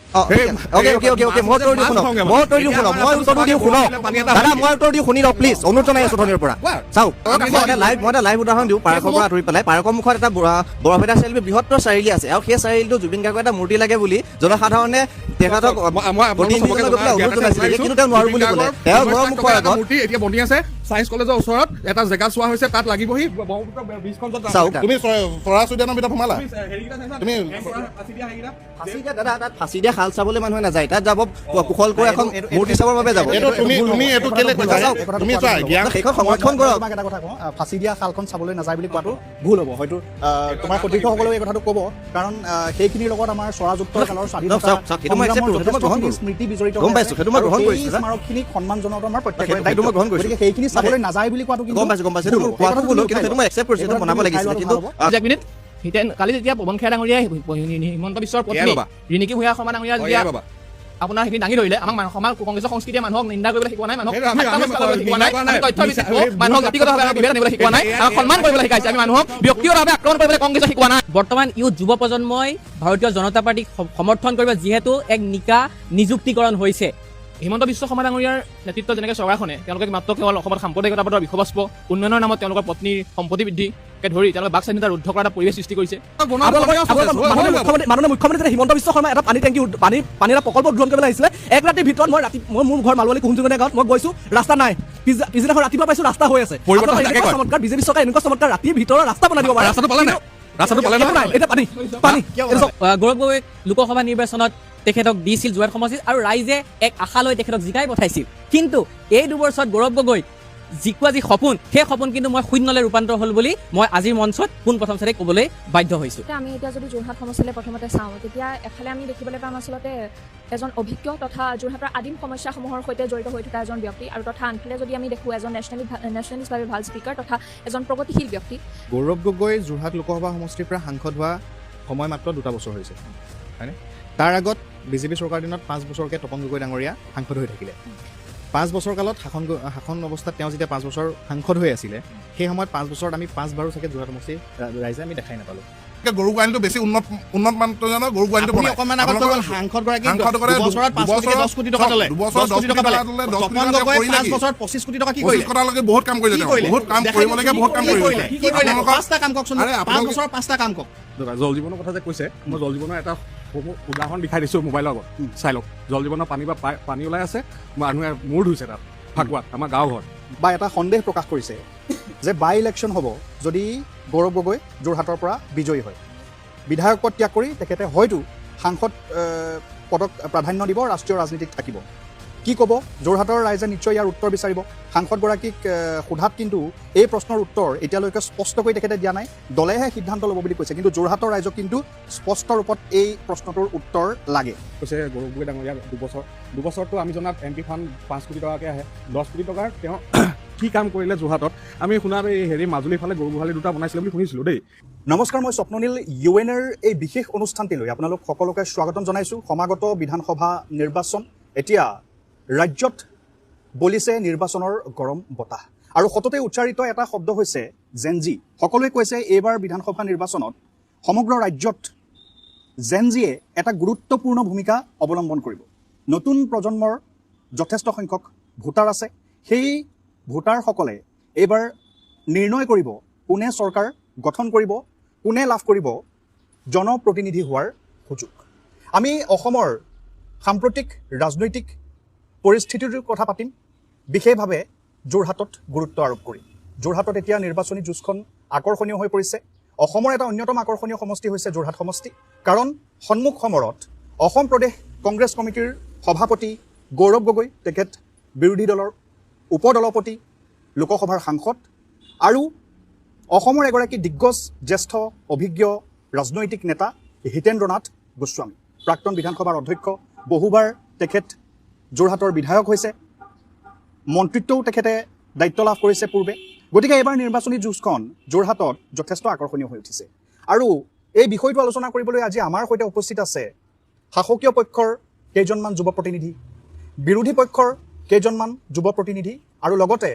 মই উত্তৰ দিওঁ শুনক মই উত্তৰটো দিওঁ শুনক দাদা মই উত্তৰ দিওঁ শুনি লওক প্লিজ অনুৰোধ জনাই আছো ধনীৰ পৰা চাওক মই এটা লাইভ উদাহৰণ দিওঁ পাৰ্কৰ পৰা আঁতৰি পেলাই পাৰ্কৰ মুখত এটা বৰপেটা চাৰিআলি বৃহত্তৰ চাৰিআলি আছে আৰু সেই চাৰিআলিটো জুবিন গাৰ্গৰ এটা মূৰ্তি লাগে বুলি জনসাধাৰণে তেখেতক অনুৰোধ জনাইছিলে কিন্তু তেওঁ নোৱাৰো বুলি ক'লে তেওঁ ঘৰৰ মুখৰ আগত এতিয়া বনি আছে চায়েন্স কলেজৰ ওচৰত এটা জেগা চোৱা হৈছে তাত লাগিবহি চাওক তুমি চৰাইচ উদ্যানৰ ভিতৰত সোমালা তুমি দাদা তাত ফাঁচি দিয়া খাল চাবলৈ মানুহে নাযায় তাত যাব কুশল কৰি এখন মূৰ্তি চাবৰ বাবে যাব সেইখন সংৰক্ষণ কৰক এটা কথা কওঁ ফাঁচি দিয়া খালখন চাবলৈ নাযায় বুলি কোৱাটো ভুল হ'ব হয়তো তোমাৰ সতীৰ্থসকলেও এই কথাটো ক'ব কাৰণ সেইখিনিৰ লগত আমাৰ স্বৰাজোত্তৰ কালৰ স্বাধীনতা স্মৃতি বিজড়িত স্মাৰকখিনিক সন্মান জনোৱাটো আমাৰ প্ৰত্যেকৰে দায়িত্ব গতিকে সেইখিনি চাবলৈ নাযায় বুলি কোৱাটো কালি যেতিয়া পৱন খেৰা ডাঙৰীয়াই হিমন্ত বিশ্বৰ পত্নী ৰিণিকী ভূঞা শৰ্মা ডাঙৰীয়া যেতিয়া আপোনাৰ সেইখিনি দাঙি ধৰিলে আমাক সমাজ কংগ্ৰেছৰ সংস্কৃতিয়ে মানুহক নিন্দা কৰিবলৈ শিকোৱা নাই মানুহক তথ্য মানুহক ব্যক্তিগতভাৱে বিভেদ আনিবলৈ শিকোৱা নাই আমাক সন্মান কৰিবলৈ শিকাইছে আমি মানুহক ব্যক্তিগতভাৱে আক্ৰমণ কৰিবলৈ কংগ্ৰেছক শিকোৱা নাই। বৰ্তমান ইউথ যুৱ প্ৰজন্মই ভাৰতীয় জনতা পাৰ্টিক সমৰ্থন কৰিব যিহেতু এক নিকা নিযুক্তিকৰণ হৈছে। হিমন্ত বিশ্ব শৰ্মা ডাঙৰীয়াৰ নেতৃত্বত যেনেকৈ চৰকাৰখনে তেওঁলোকে মাত্ৰ কেৱল অসমত সাম্প্ৰদায়িকতাবাদৰ বিষয়বস্ত উন্নয়নৰ নামত তেওঁলোকৰ পত্নীৰ সম্পত্তি বৃদ্ধিকে ধৰি তেওঁলোকে বাক স্বাধীনতা ৰুদ্ধ কৰা এটা পৰিৱেশ সৃষ্টি কৰিছে। মাননীয় মুখ্যমন্ত্ৰী হিমন্ত বিশ্ব শৰ্মা এটা পানী টেংকি পানী এটা প্ৰকল্প উদ্বোধন কৰিবলৈ আহিছিলে এক ৰাতিৰ ভিতৰত মই মোৰ ঘৰ মালৱালী কুহুমজুগনীয়া গাঁৱত মই গৈছো ৰাস্তা নাই পিছদিনাখন ৰাতিপুৱা পাইছো ৰাস্তা হৈ আছে চমৎকাৰ বিজেপি চৰকাৰে এনেকুৱা চমৎকাৰ ৰাতিৰ ভিতৰত ৰাস্তা বনাই দিব পাৰে গৌৰৱ গগৈক লোকসভা নিৰ্বাচনত তেখেতক দিছিল যোৱাত সমষ্টিত আৰু ৰাইজে এক আশা লৈ তেখেতক জিকাই পঠাইছিল কিন্তু এই 2 বছৰত গৌৰৱ গগৈ জিকোৱা যি সপোন সেই সপোন কিন্তু মই শূন্যলৈ ৰূপান্তৰ হ'ল বুলি মই আজিৰ মঞ্চত পোনপ্ৰথম চাৰি ক'বলৈ বাধ্য হৈছোঁ। আমি এতিয়া যদি যোৰহাট সমষ্টিলৈ প্ৰথমতে চাওঁ তেতিয়া এফালে আমি দেখিবলৈ পাম আচলতে এজন অভিজ্ঞ তথা যোৰহাটৰ আদিম সমস্যাসমূহৰ সৈতে জড়িত হৈ থকা এজন ব্যক্তি আৰু তথা আনফালে যদি আমি দেখোঁ এজন নেশ্যনেলিষ্টভাৱে ভাল স্পীকাৰ তথা এজন প্ৰগতিশীল ব্যক্তি। গৌৰৱ গগৈ যোৰহাট লোকসভা সমষ্টিৰ পৰা সাংসদ হোৱা সময় মাত্ৰ 2 বছৰ হৈছে হয়নে? তাৰ আগত বিজেপি চৰকাৰ দিনত 5 বছৰকৈ তপন গগৈ ডাঙৰীয়া সাংসদ হৈ থাকিলে। 5 বছৰ কালত শাসন অৱস্থাত তেওঁ যেতিয়া 5 বছৰ সাংসদ হৈ আছিলে সেই সময়ত 5 বছৰত আমি 5 বাৰো চাগে যোৰহাট সমষ্টি ৰাইজে আমি দেখাই নাপালোঁ। গৰু গোৱাইনটো বেছি উন্নত মানদণ্ডৰ গৰু গোৱাইনটো বনাই অকণমান আগত সাংসদ গৰাকী বছৰত 5 কোটি 10 কোটি টকা ল'লে 10 কোটি টকা পালে তপন গগৈ 5 বছৰত 25 কোটি টকা কি কৰিলে? বহুত কাম কৰিলে বহুত কাম কৰিবলগীয়া বহুত কাম কৰিলে কি কৰিলে 5টা কাম কওকচোন 5 বছৰত 5টা কাম কওক। জল জীৱনৰ কথা যে কৈছে মই জল জীৱনৰ এটা উদাহৰণ দেখাই দিছোঁ মোবাইলৰ আগত চাই লওক। জল জীৱনৰ পানী ওলাই আছে মানুহে মূৰ ধুইছে তাত ফাকুৱাত আমাৰ গাঁও ঘৰ বা এটা সন্দেহ প্ৰকাশ কৰিছে যে বাই ইলেকশ্যন হ'ব যদি গৌৰৱ গগৈ যোৰহাটৰ পৰা বিজয়ী হয় বিধায়ক পদ ত্যাগ কৰি তেখেতে হয়তো সাংসদ পদক প্ৰাধান্য দিব ৰাষ্ট্ৰীয় ৰাজনীতিত থাকিব। কি ক'ব যোৰহাটৰ ৰাইজে নিশ্চয় ইয়াৰ উত্তৰ বিচাৰিব। সাংসদগৰাকীক সোধাত কিন্তু এই প্ৰশ্নৰ উত্তৰ এতিয়ালৈকে স্পষ্টকৈ তেখেতে দিয়া নাই দলেহে সিদ্ধান্ত ল'ব বুলি কৈছে কিন্তু যোৰহাটৰ ৰাইজক কিন্তু স্পষ্ট ৰূপত এই প্ৰশ্নটোৰ উত্তৰ লাগে। কৈছে গৌৰৱ গগৈ ডাঙৰীয়া 2 বছৰতো আমি জনাত MP ফাণ্ড 5 কোটি টকাকৈ আহে 10 কোটি টকাৰ তেওঁ কি কাম কৰিলে যোৰহাটত আমি শুনাত এই মাজুলীৰ ফালে গৰু গোহালি 2টা বনাইছিলে বুলি শুনিছিলোঁ দেই। নমস্কাৰ মই স্বপ্ননীল UNৰ এই বিশেষ অনুষ্ঠানটিলৈ আপোনালোক সকলোকে স্বাগতম জনাইছোঁ। সমাগত বিধানসভা নিৰ্বাচন এতিয়া ৰাজ্যত বলিছে নিৰ্বাচনৰ গৰম বতাহ আৰু সততে উচ্চাৰিত এটা শব্দ হৈছে জেনজি। সকলোৱে কৈছে এইবাৰ বিধানসভা নিৰ্বাচনত সমগ্ৰ ৰাজ্যত জেনজিয়ে এটা গুৰুত্বপূৰ্ণ ভূমিকা অৱলম্বন কৰিব। নতুন প্ৰজন্মৰ যথেষ্ট সংখ্যক ভোটাৰ আছে সেই ভোটাৰসকলে এইবাৰ নিৰ্ণয় কৰিব কোনে চৰকাৰ গঠন কৰিব কোনে লাভ কৰিব জনপ্ৰতিনিধি হোৱাৰ সুযোগ। আমি অসমৰ সাম্প্ৰতিক ৰাজনৈতিক পৰিস্থিতিৰ কথা পাতিম বিশেষভাৱে যোৰহাটত গুৰুত্ব আৰোপ কৰি। যোৰহাটত এতিয়া নিৰ্বাচনী যুঁজখন আকৰ্ষণীয় হৈ পৰিছে। অসমৰ এটা অন্যতম আকৰ্ষণীয় সমষ্টি হৈছে যোৰহাট সমষ্টি কাৰণ সন্মুখ সমৰত অসম প্ৰদেশ কংগ্ৰেছ কমিটিৰ সভাপতি গৌৰৱ গগৈ তেখেত বিৰোধী দলৰ উপদলপতি লোকসভাৰ সাংসদ আৰু অসমৰ এগৰাকী দিগ্গজ জ্যেষ্ঠ অভিজ্ঞ ৰাজনৈতিক নেতা হিতেন্দ্ৰ নাথ গোস্বামী প্ৰাক্তন বিধানসভাৰ অধ্যক্ষ বহুবাৰ তেখেত যোৰহাটৰ বিধায়ক হৈছে মন্ত্ৰিত্বও তেখেতে দায়িত্ব লাভ কৰিছে পূৰ্বে। গতিকে এইবাৰ নিৰ্বাচনী যুঁজখন যোৰহাটত যথেষ্ট আকৰ্ষণীয় হৈ উঠিছে আৰু এই বিষয়টো আলোচনা কৰিবলৈ আজি আমাৰ সৈতে উপস্থিত আছে শাসকীয় পক্ষৰ কেইজনমান যুৱ প্ৰতিনিধি বিৰোধী পক্ষৰ কেইজনমান যুৱ প্ৰতিনিধি আৰু লগতে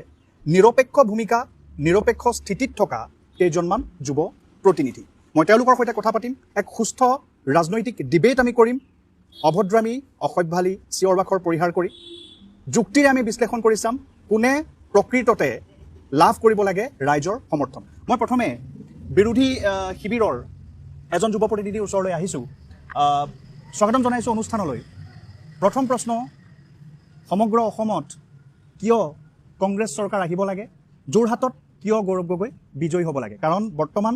নিৰপেক্ষ ভূমিকা নিৰপেক্ষ স্থিতিত থকা কেইজনমান যুৱ প্ৰতিনিধি। মই তেওঁলোকৰ সৈতে কথা পাতিম এক সুস্থ ৰাজনৈতিক ডিবেট আমি কৰিম অভদ্ৰামী অসভ্যালি চিঞৰ বাখৰ পৰিহাৰ কৰি যুক্তিৰে আমি বিশ্লেষণ কৰি চাম কোনে প্ৰকৃততে লাভ কৰিব লাগে ৰাইজৰ সমৰ্থন। মই প্ৰথমে বিৰোধী শিবিৰৰ এজন যুৱ প্ৰতিনিধিৰ ওচৰলৈ আহিছোঁ, স্বাগতম জনাইছোঁ অনুষ্ঠানলৈ। প্ৰথম প্ৰশ্ন, সমগ্ৰ অসমত কিয় কংগ্ৰেছ চৰকাৰ আহিব লাগে, যোৰহাটত কিয় গৌৰৱ গগৈ বিজয়ী হ'ব লাগে? কাৰণ বৰ্তমান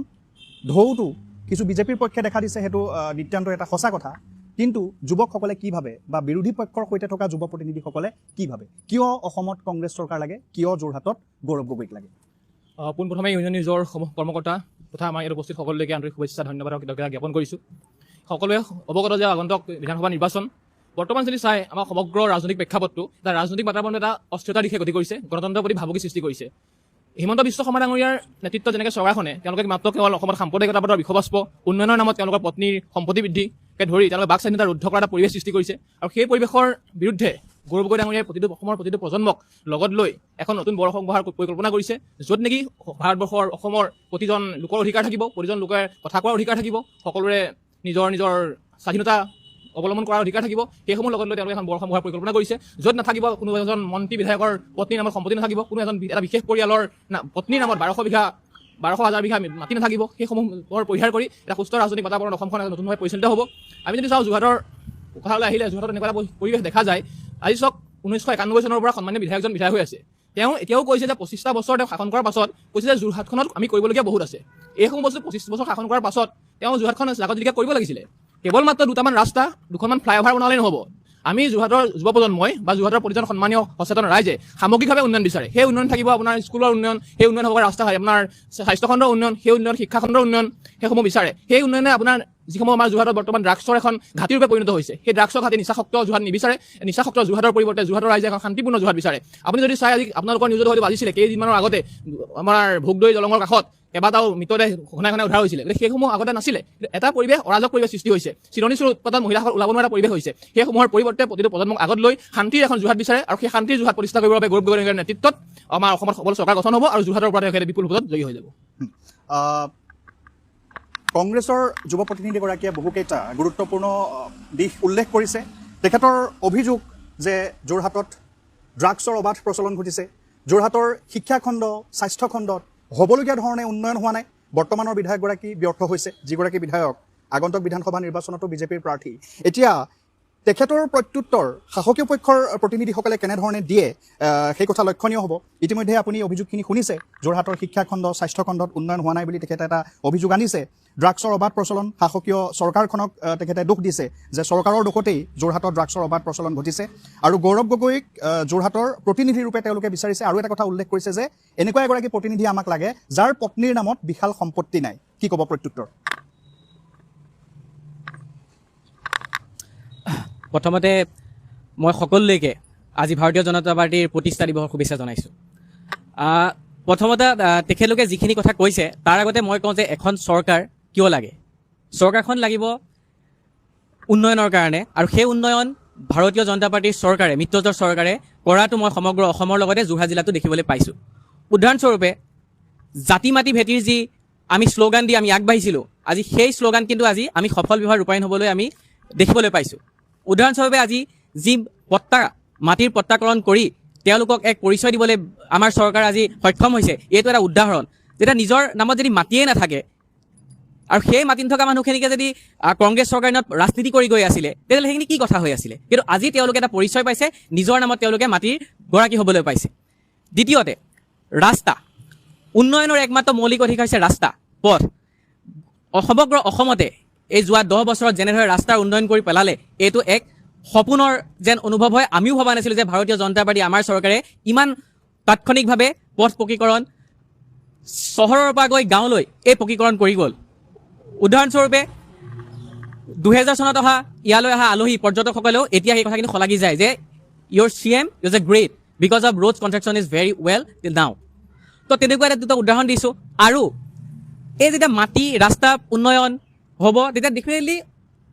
ঢৌটো কিছু বিজেপিৰ পক্ষে দেখা দিছে, সেইটো নিতান্ত এটা সঁচা কথা, কিন্তু যুৱকসকলে কি ভাবে বা বিৰোধী পক্ষৰ সৈতে থকা যুৱ প্ৰতিনিধিসকলে কি ভাবে? কিয় অসমত কংগ্ৰেছ চৰকাৰ লাগে, কিয় যোৰহাটত গৌৰৱ গগৈক লাগে? পোনপ্ৰথমে ইউনিয়ন নিউজৰ কৰ্মকৰ্তা তথা আমাৰ ইয়াত উপস্থিত সকলোলৈকে আন্তৰিক শুভেচ্ছা ধন্যবাদ আৰু কৃতজ্ঞতা জ্ঞাপন কৰিছোঁ। সকলোৱে অৱগত যে আগন্তুক বিধানসভা নিৰ্বাচন বৰ্তমান যদি চাই আমাৰ সমগ্ৰ ৰাজনৈতিক প্ৰেক্ষাপটটো এটা ৰাজনৈতিক বাতাবৰণত এটা অস্থিৰতাৰ দিশে গতি কৰিছে, গণতন্ত্ৰৰ প্ৰতি ভাবুকি সৃষ্টি কৰিছে। হিমন্ত বিশ্ব শৰ্মা ডাঙৰীয়াৰ নেতৃত্বত যেনেকৈ চৰকাৰখনে তেওঁলোকে মাত্ৰ কেৱল অসমত সাম্প্ৰদায়িকতাবাদৰ বিষবাস্প, উন্নয়নৰ নামত তেওঁলোকৰ পত্নীৰ সম্পত্তি বৃদ্ধিকে ধৰি তেওঁলোকে বাক স্বাধীনতা ৰুদ্ধ কৰা এটা পৰিৱেশ সৃষ্টি কৰিছে। আৰু সেই পৰিৱেশৰ বিৰুদ্ধে গৌৰৱ গগৈ ডাঙৰীয়াই অসমৰ প্ৰতিটো প্ৰজন্মক লগত লৈ এখন নতুন বৰ সংবিধানৰ পৰিকল্পনা কৰিছে, য'ত নেকি ভাৰতবৰ্ষৰ অসমৰ প্ৰতিজন লোকৰ অধিকাৰ থাকিব, প্ৰতিজন লোকে কথা কোৱাৰ অধিকাৰ থাকিব, সকলোৰে নিজৰ নিজৰ স্বাধীনতা অৱলম্বন কৰাৰ অধিকাৰ থাকিব। সেইসমূহ লগত লৈ তেওঁলোকে এখন বৰ সংবিধানৰ পৰিকল্পনা কৰিছে, য'ত নাথাকিব কোনো এজন মন্ত্ৰী বিধায়কৰ পত্নীৰ নামত সম্পত্তি নাথাকিব, কোনো এটা বিশেষ পৰিয়ালৰ পত্নীৰ নামত 12,000 বিঘা মাটি নাথাকিব। সেইসমূহৰ পৰিহাৰ কৰি এটা সুস্থ ৰাজনৈতিক বাতাবৰণ অসমখন নতুনভাৱে পৰিচালিত হ'ব। আমি যদি চাওঁ যোৰহাটৰ কথালৈ আহিলে যোৰহাটত এনেকুৱা এটা পৰিৱেশ দেখা যায়। আজি চাওক 1991 চনৰ পৰা সন্মানীয় বিধায়কজন বিধায়ক হৈ আছে। তেওঁ এতিয়াও কৈছে যে 25টা বছৰ তেওঁ শাসন কৰাৰ পাছত কৈছে যে যোৰহাটখনত আমি কৰিবলগীয়া বহুত আছে। এইসমূহ বস্তু 25 বছৰ শাসন কৰাৰ পাছত তেওঁ যোৰহাটখন জাকতজিলিকা কৰিব লাগিছিলে। কেৱল মাত্ৰ দুটামান ৰাস্তা, দুখনমান ফ্লাইঅভাৰ বনালেই নহ'ব। আমি যোৰহাটৰ যুৱ প্ৰজন্মই বা যোৰহাটৰ প্ৰতিজন সন্মানীয় সচেতন ৰাইজে সামগ্ৰিকভাৱে উন্নয়ন বিচাৰে। সেই উন্নয়ন থাকিব আপোনাৰ স্কুলৰ উন্নয়ন, সেই উন্নয়ন হ'ব ৰাস্তা, আপোনাৰ স্বাস্থ্যখণ্ডৰ উন্নয়ন, সেই উন্নয়ন শিক্ষাখণ্ডৰ উন্নয়ন, সেইসমূহ বিচাৰে। সেই উন্নয়নে আপোনাৰ যিসমূহ আমাৰ যোৰহাটত বৰ্তমান ড্ৰাগছৰ এখন ঘাটিৰূপে পৰিণত হৈছে, সেই ড্ৰাগছৰ ঘাটি নিচাসক্ত যোৰহাট নিবিচাৰে। নিচাসক্ত যোৰহাটৰ পৰিৱৰ্তে যোৰহাটৰ ৰাইজে এখন শান্তিপূৰ্ণ যোৰহাট বিচাৰে। আপুনি যদি চাই আজি আপোনালোকৰ নিউজত হয়তো বাজিছিলে কেইদিনমানৰ আগতে আমাৰ ভোগদৈ দলঙৰ কাষত কেইবাটাও মৃতদেহ ঘনাই ঘনাই উদ্ধাৰ হৈছিলে, সেইসমূহ আগতে নাছিলে। এটা পৰিৱেশ অৰাজক পৰিৱেশ সৃষ্টি হৈছে, চিৰণি চুৰ উৎপাদন মহিলাসকল ওলাব নোৱাৰা পৰিৱেশ হৈছে। সেইসমূহৰ পৰিৱৰ্তে প্ৰতিটো প্ৰজন্মক আগত লৈ শান্তিৰ এখন যোৰহাট বিচাৰে, আৰু সেই শান্তিৰ যোৰহাট প্ৰতিষ্ঠা কৰিবৰ বাবে গৌৰৱ গগৈৰ নেতৃত্বত আমাৰ অসমত সবল চৰকাৰ গঠন হ'ব আৰু যোৰহাটৰ পৰা তেখেতে বিপুল ভোটত জয়ী হৈ যাব। কংগ্ৰেছৰ যুৱ প্ৰতিনিধিগৰাকীয়ে বহুকেইটা গুৰুত্বপূৰ্ণ দিশ উল্লেখ কৰিছে। তেখেতৰ অভিযোগ যে যোৰহাটত ড্ৰাগছৰ অবাধ প্ৰচলন ঘটিছে, যোৰহাটৰ শিক্ষাখণ্ড, স্বাস্থ্যখণ্ডত হ'বলগীয়া ধৰণে উন্নয়ন হোৱা নাই। বৰ্তমানৰ বিধায়কগৰাকী ব্যৰ্থ হৈছে, যিগৰাকী বিধায়ক আগন্তুক বিধানসভা নিৰ্বাচনতো বিজেপিৰ প্ৰাৰ্থী। এতিয়া তেখেতৰ প্ৰত্যুত্তৰ শাসকীয় পক্ষৰ প্ৰতিনিধিসকলে কেনেধৰণে দিয়ে সেই কথা লক্ষণীয় হ'ব। ইতিমধ্যে আপুনি অভিযোগখিনি শুনিছে, যোৰহাটৰ শিক্ষাখণ্ড, স্বাস্থ্যখণ্ডত উন্নয়ন হোৱা নাই বুলি তেখেতে এটা অভিযোগ আনিছে। ড্ৰাগছৰ অবাধ প্ৰচলন, শাসকীয় চৰকাৰখনক তেখেতে দোষ দিছে যে চৰকাৰৰ দোষতেই যোৰহাটত ড্ৰাগছৰ অবাধ প্ৰচলন ঘটিছে। আৰু গৌৰৱ গগৈক যোৰহাটৰ প্ৰতিনিধি ৰূপে তেওঁলোকে বিচাৰিছে। আৰু এটা কথা উল্লেখ কৰিছে যে এনেকুৱা এগৰাকী প্ৰতিনিধি আমাক লাগে যাৰ পত্নীৰ নামত বিশাল সম্পত্তি নাই। কি ক'ব প্ৰত্যুত্তৰ? প্ৰথমতে মই সকলোলৈকে আজি ভাৰতীয় জনতা পাৰ্টীৰ প্ৰতিষ্ঠা দিৱসৰ শুভেচ্ছা জনাইছোঁ। প্ৰথমতে তেখেতলোকে যিখিনি কথা কৈছে তাৰ আগতে মই কওঁ যে এখন চৰকাৰ কিয় লাগে? চৰকাৰখন লাগিব উন্নয়নৰ কাৰণে, আৰু সেই উন্নয়ন ভাৰতীয় জনতা পাৰ্টীৰ চৰকাৰে, মিত্ৰজোঁটৰ চৰকাৰে কৰাটো মই সমগ্ৰ অসমৰ লগতে যোৰহাট জিলাতো দেখিবলৈ পাইছোঁ। উদাহৰণস্বৰূপে জাতি মাটি ভেটিৰ যি আমি শ্লোগান দি আমি আগবাঢ়িছিলোঁ, আজি সেই শ্লোগান কিন্তু আজি আমি সফলভাৱে ৰূপায়ণ হ'বলৈ আমি দেখিবলৈ পাইছোঁ। উদাহৰণস্বৰূপে আজি যি মাটিৰ পট্টাকৰণ কৰি তেওঁলোকক এক পৰিচয় দিবলৈ আমাৰ চৰকাৰ আজি সক্ষম হৈছে, এইটো এটা উদাহৰণ। যেতিয়া নিজৰ নামত যদি মাটিয়েই নাথাকে আৰু সেই মাটি নথকা মানুহখিনিকে যদি কংগ্ৰেছ চৰকাৰৰ দিনত ৰাজনীতি কৰি গৈ আছিলে, তেতিয়াহ'লে সেইখিনি কি কথা হৈ আছিলে? কিন্তু আজি তেওঁলোকে এটা পৰিচয় পাইছে, নিজৰ নামত তেওঁলোকে মাটিৰ গৰাকী হ'বলৈ পাইছে। দ্বিতীয়তে ৰাস্তা, উন্নয়নৰ একমাত্ৰ মৌলিক অধিকাৰ হৈছে ৰাস্তা, পথ। সমগ্ৰ অসমতে এই যোৱা 10 বছৰত যেনেদৰে ৰাস্তাৰ উন্নয়ন কৰি পেলালে, এইটো এক সপোনৰ যেন অনুভৱ হয়। আমিও ভবা নাছিলোঁ যে ভাৰতীয় জনতা পাৰ্টী আমাৰ চৰকাৰে ইমান তাৎক্ষণিকভাৱে পথ পকীকৰণ, চহৰৰ পৰা গৈ গাঁৱলৈ এই পকীকৰণ কৰি গ'ল। উদাহৰণস্বৰূপে 2000 চনত ইয়ালৈ অহা আলহী পৰ্যটকসকলেও এতিয়া সেই কথাখিনি শলাগি যায় যে your CM is a great because of road construction is very well till now. তো তেনেকুৱা এটা দুটা উদাহৰণ দিছোঁ। আৰু এই যেতিয়া মাটি ৰাস্তা উন্নয়ন হ'ব, তেতিয়া ডেফিনেটলি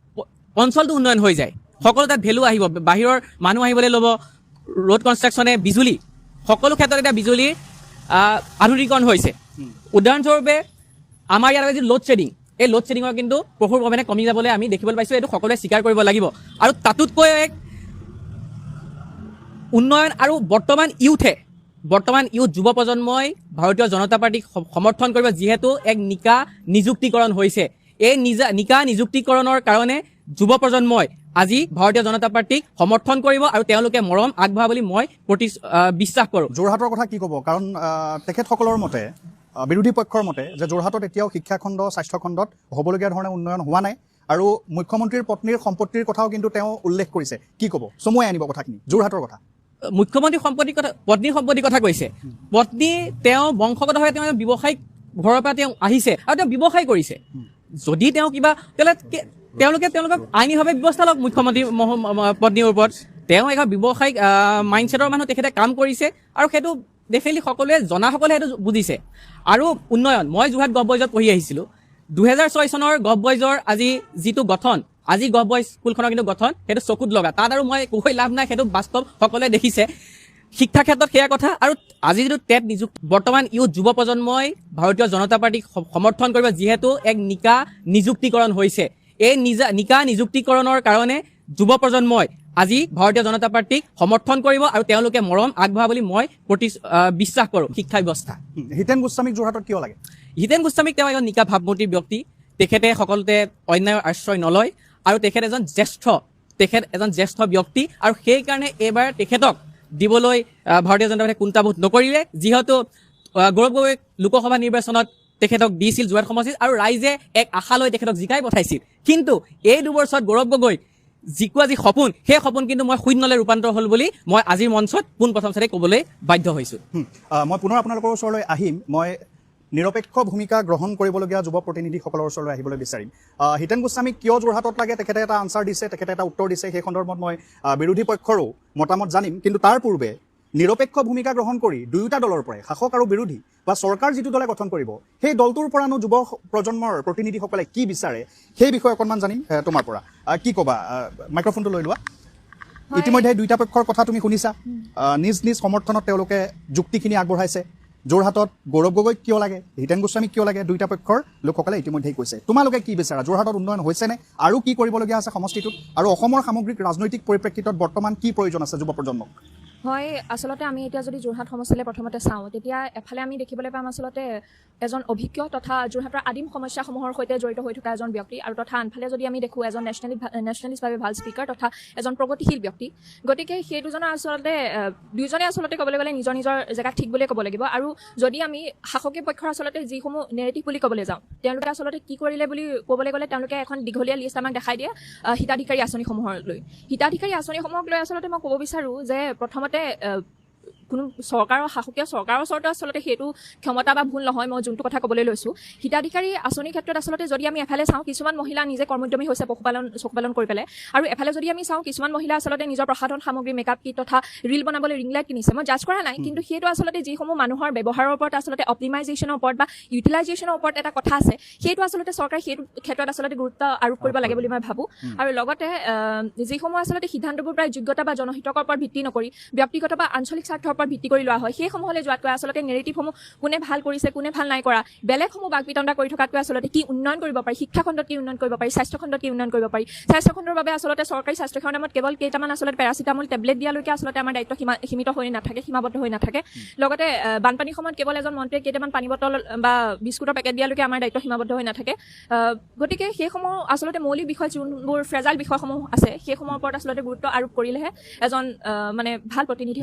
অঞ্চলটো উন্নয়ন হৈ যায়, সকলো তাত ভেলু আহিব, বাহিৰৰ মানুহ আহিবলৈ ল'ব। ৰোড কনষ্ট্ৰাকশ্যনে, বিজুলী, সকলো ক্ষেত্ৰত এতিয়া বিজুলীৰ আধুনিকীকৰণ হৈছে। উদাহৰণস্বৰূপে আমাৰ ইয়াত যি লোড শ্বেডিং, এই লোড শ্বেডিঙৰ কিন্তু প্ৰচুৰ পৰিমাণে কমি যাবলৈ আমি দেখিবলৈ পাইছোঁ। এইটো সকলোৱে স্বীকাৰ কৰিব লাগিব। আৰু তাতোতকৈ এক উন্নয়ন আৰু বৰ্তমান ইউথ যুৱ প্ৰজন্মই ভাৰতীয় জনতা পাৰ্টীক সমৰ্থন কৰিব, যিহেতু এক নিকা নিযুক্তিকৰণ হৈছে। এই নিকা নিযুক্তিকৰণৰ কাৰণে যুৱ প্ৰজন্মই আজি ভাৰতীয় জনতা পাৰ্টীক সমৰ্থন কৰিব আৰু তেওঁলোকে মৰম আগবঢ়াব বুলি মই বিশ্বাস কৰোঁ। যোৰহাটৰ কথা কি ক'ব? কাৰণ তেখেতসকলৰ মতে, বিৰোধী পক্ষৰ মতে, যে যোৰহাটত এতিয়াও শিক্ষাখণ্ড, স্বাস্থ্যখণ্ডত হ'বলগীয়া ধৰণে উন্নয়ন হোৱা নাই আৰু মুখ্যমন্ত্ৰীৰ পত্নীৰ সম্পত্তিৰ কথাও কিন্তু তেওঁ উল্লেখ কৰিছে। কি ক'ব? চমুৱাই আনিব কথাখিনি, যোৰহাটৰ কথা। মুখ্যমন্ত্ৰী পত্নীৰ সম্পত্তিৰ কথা কৈছে। পত্নী তেওঁ বংশগতভাৱে তেওঁ ব্যৱসায়িক ঘৰৰ পৰা তেওঁ আহিছে আৰু তেওঁ ব্যৱসায় কৰিছে। যদি তেওঁ কিবা তেওঁলোকক আইনীভাৱে ব্যৱস্থা লওক মুখ্যমন্ত্ৰী পত্নীৰ ওপৰত। তেওঁ এখন ব্যৱসায়িক মাইণ্ডছেটৰ মানুহ, তেখেতে কাম কৰিছে আৰু সেইটো ডেফিনেটলি সকলোৱে জনাসকলে সেইটো বুজিছে। আৰু উন্নয়ন, মই যোৰহাট গভ বইজত পঢ়ি আহিছিলোঁ। 2006 চনৰ গভ বইজৰ আজি যিটো গঠন, আজি গভ বইজ স্কুলখনৰ কিন্তু গঠন সেইটো চকুত লগা। তাত আৰু মই কৈ লাভ নাই, সেইটো বাস্তৱ, সকলোৱে দেখিছে। শিক্ষা ক্ষেত্ৰত সেয়া কথা। আৰু আজি যিটো টেট নিযুক্তি, বৰ্তমান যুৱ প্ৰজন্মই ভাৰতীয় জনতা পাৰ্টীক সমৰ্থন কৰিব, যিহেতু এক নিকা নিযুক্তিকৰণ হৈছে। এই নিকা নিযুক্তিকৰণৰ কাৰণে যুৱ প্ৰজন্মই আজি ভাৰতীয় জনতা পাৰ্টীক সমৰ্থন কৰিব আৰু তেওঁলোকে মৰম আগবঢ়াব বুলি মই বিশ্বাস কৰোঁ। শিক্ষা ব্যৱস্থা হিতেন গোস্বামীক যোৰহাটত কিয় লাগে? হিতেন গোস্বামীক তেওঁ এজন নিকা ভাৱমূৰ্তিৰ ব্যক্তি। তেখেতে সকলোতে অন্যায়ৰ আশ্ৰয় নলয় আৰু তেখেত এজন জ্যেষ্ঠ ব্যক্তি আৰু সেইকাৰণে এইবাৰ তেখেতক দিবলৈ ভাৰতীয় জনতা পাৰ্টীয়ে কুণ্ঠাবোধ নকৰিলে, যিহেতু গৌৰৱ গগৈক লোকসভা নিৰ্বাচনত তেখেতক দিছিল যোৰহাট সমষ্টিত আৰু ৰাইজে এক আশা লৈ তেখেতক জিকাই পঠাইছিল। কিন্তু এই 2 বছৰত গৌৰৱ গগৈ জিকোৱা যি সপোন, সেই সপোন কিন্তু মই শূন্যলৈ ৰূপান্তৰ হ'ল বুলি মই আজিৰ মঞ্চত পোনপ্ৰথম চাৰি ক'বলৈ বাধ্য হৈছোঁ। মই পুনৰ আপোনালোকৰ ওচৰলৈ আহিম। মই নিৰপেক্ষ ভূমিকা গ্ৰহণ কৰিবলগীয়া যুৱ প্ৰতিনিধিসকলৰ ওচৰলৈ আহিবলৈ বিচাৰিম। হিতেন গোস্বামীক কিয় যোৰহাটত লাগে তেখেতে এটা আনচাৰ দিছে, তেখেতে এটা উত্তৰ দিছে। সেই সন্দৰ্ভত মই বিৰোধী পক্ষৰো মতামত জানিম। কিন্তু তাৰ পূৰ্বে নিৰপেক্ষ ভূমিকা গ্ৰহণ কৰি দুয়োটা দলৰ পৰাই, শাসক আৰু বিৰোধী বা চৰকাৰ যিটো দলে গঠন কৰিব, সেই দলটোৰ পৰানো যুৱ প্ৰজন্মৰ প্ৰতিনিধিসকলে কি বিচাৰে সেই বিষয়ে অকণমান জানিম তোমাৰ পৰা। কি ক'বা? মাইক্ৰফোনটো লৈ লোৱা। ইতিমধ্যে দুয়োটা পক্ষৰ কথা তুমি শুনিছা। নিজ নিজ সমৰ্থনত তেওঁলোকে যুক্তিখিনি আগবঢ়াইছে। যোৰহাটত গৌৰৱ গগৈক কিয় লাগে, হিতেন গোস্বামীক কিয় লাগে, দুয়োটা পক্ষৰ লোকসকলে ইতিমধ্যেই কৈছে। তোমালোকে কি বিচাৰা? যোৰহাটত উন্নয়ন হৈছেনে? আৰু কি কৰিবলগীয়া আছে সমষ্টিটোত? আৰু অসমৰ সামগ্ৰিক ৰাজনৈতিক পৰিপ্ৰেক্ষিতত বৰ্তমান কি প্ৰয়োজন আছে যুৱ প্ৰজন্মক? হয়, আচলতে আমি এতিয়া যদি যোৰহাট সমষ্টিলৈ প্ৰথমতে চাওঁ, তেতিয়া এফালে আমি দেখিবলৈ পাম আচলতে এজন অভিজ্ঞ তথা যোৰহাটৰ আদিম সমস্যাসমূহৰ সৈতে জড়িত হৈ থকা এজন ব্যক্তি, আৰু তথা আনফালে যদি আমি দেখোঁ এজন নেশ্যনেলিষ্টভাৱে ভাল স্পীকাৰ তথা এজন প্ৰগতিশীল ব্যক্তি। গতিকে সেই দুজনৰ আচলতে দুয়োজনে আচলতে ক'বলৈ গ'লে নিজৰ নিজৰ জেগাত ঠিক বুলিয়ে ক'ব লাগিব। আৰু যদি আমি শাসকীয় পক্ষৰ আচলতে যিসমূহ নেৰেটিভ বুলি ক'বলৈ যাওঁ, তেওঁলোকে আচলতে কি কৰিলে বুলি ক'বলৈ গ'লে তেওঁলোকে এখন দীঘলীয়া লিষ্ট আমাক দেখাই দিয়ে হিতাধিকাৰী আঁচনিসমূহক লৈ। হিতাধিকাৰী আঁচনিসমূহক লৈ আচলতে মই ক'ব বিচাৰোঁ যে প্ৰথমতে কোনো শাসকীয় চৰকাৰৰ ওচৰতে আচলতে সেইটো ক্ষমতা বা ভুল নহয়। মই যোনটো কথা ক'বলৈ লৈছোঁ, হিতাধিকাৰী আঁচনিৰ ক্ষেত্ৰত আচলতে যদি আমি এফালে চাওঁ, কিছুমান মহিলা নিজে কৰ্মোদ্যমী হৈছে চকুপালন কৰি পেলাই, আৰু এফালে যদি আমি চাওঁ কিছুমান মহিলা আচলতে নিজৰ প্ৰসাধন সামগ্ৰী, মেকআপ কিট তথা ৰিল বনাবলৈ ৰিং লাইট কিনিছে। মই জাজ কৰা নাই, কিন্তু সেইটো আচলতে যিসমূহ মানুহৰ ব্যৱহাৰৰ ওপৰত আচলতে অপ্টিমাইজেশ্যনৰ ওপৰত বা ইউটিলাইজেশ্যনৰ ওপৰত এটা কথা আছে, সেইটো আচলতে চৰকাৰে সেইটো ক্ষেত্ৰত আচলতে গুৰুত্ব আৰোপ কৰিব লাগে বুলি মই ভাবোঁ। আৰু লগতে যিসমূহ আচলতে সিদ্ধান্তবোৰ প্ৰায় যোগ্যতা বা জনহিতকৰ ওপৰত ভিত্তি নকৰি ব্যক্তিগত বা আঞ্চলিক স্বাৰ্থৰ ওপৰত ভিত্তি কৰি লোৱা হয়, সেইসমূহলৈ যোৱাতকৈ আচলতে নেৰেটিভসমূহ কোনে ভাল কৰিছে, কোনে ভাল নাই কৰা, বেলেগসমূহ বাক বিতণ্ডা কৰি থকাতকৈ আচলতে কি উন্নয়ন কৰিব পাৰি, শিক্ষাখণ্ডত কি উন্নয়ন কৰিব পাৰি, স্বাস্থ্যখণ্ডত কি উন্নয়ন কৰিব পাৰি। স্বাস্থ্যখণ্ডৰ বাবে আচলতে চৰকাৰী স্বাস্থ্যসেৱাৰ নামত কেৱল কেইটামান আচলতে পেৰাচিটামল টেবলেট দিয়ালৈকে আচলতে আমাৰ দায়িত্ব সীমিত হৈ নাথাকে, সীমাবদ্ধ হৈ নাথাকে। লগতে বানপানীৰ সময়ত কেৱল এজন মন্ত্ৰীয়ে কেইটামান পানী বটল বা বিস্কুটৰ পেকেট দিয়ালৈকে আমাৰ দায়িত্ব সীমাবদ্ধ হৈ নাথাকে। গতিকে সেইসমূহ আচলতে মৌলিক বিষয়, যোনবোৰ ফ্ৰেজাইল বিষয়সমূহ আছে, সেইসমূহৰ ওপৰত আচলতে গুৰুত্ব আৰোপ কৰিলেহে এজন মানে ভাল প্ৰতিনিধি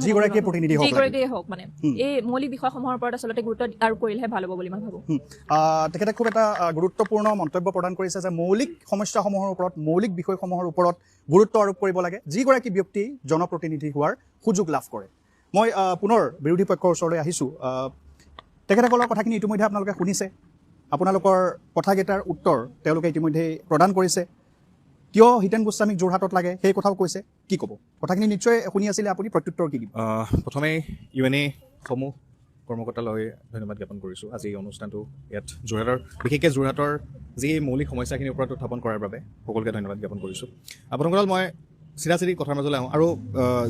যিগৰাকীয়ে হওক মানে এই মৌলিক বিষয়সমূহৰ ওপৰত আচলতে গুৰুত্ব আৰোপ কৰিলেহে ভাল হ'ব বুলি মই ভাবোঁ। তেখেতে খুব এটা গুৰুত্বপূৰ্ণ মন্তব্য প্ৰদান কৰিছে যে মৌলিক সমস্যাসমূহৰ ওপৰত, মৌলিক বিষয়সমূহৰ ওপৰত গুৰুত্ব আৰোপ কৰিব লাগে, যিগৰাকী ব্যক্তি জনপ্ৰতিনিধি হোৱাৰ সুযোগ লাভ কৰে। মই পুনৰ বিৰোধী পক্ষৰ ওচৰলৈ আহিছোঁ। তেখেতসকলৰ কথাখিনি ইতিমধ্যে আপোনালোকে শুনিছে। আপোনালোকৰ কথাকেইটাৰ উত্তৰ তেওঁলোকে ইতিমধ্যে প্ৰদান কৰিছে। কিয় হিতেন গোস্বামীক যোৰহাটত লাগে সেই কথাও কৈছে। কি ক'ব? কথাখিনি নিশ্চয় শুনি আছিলে আপুনি, প্ৰত্যুত্তৰ কি দিব? প্ৰথমে UNA সমূহ কৰ্মকৰ্তালৈ ধন্যবাদ জ্ঞাপন কৰিছোঁ। আজি এই অনুষ্ঠানটো ইয়াত যোৰহাটৰ, বিশেষকৈ যোৰহাটৰ যি মৌলিক সমস্যাখিনিৰ ওপৰত উত্থাপন কৰাৰ বাবে সকলোকে ধন্যবাদ জ্ঞাপন কৰিছোঁ। আপোনালোকক মই চিধা কথাৰ মাজলৈ আহোঁ আৰু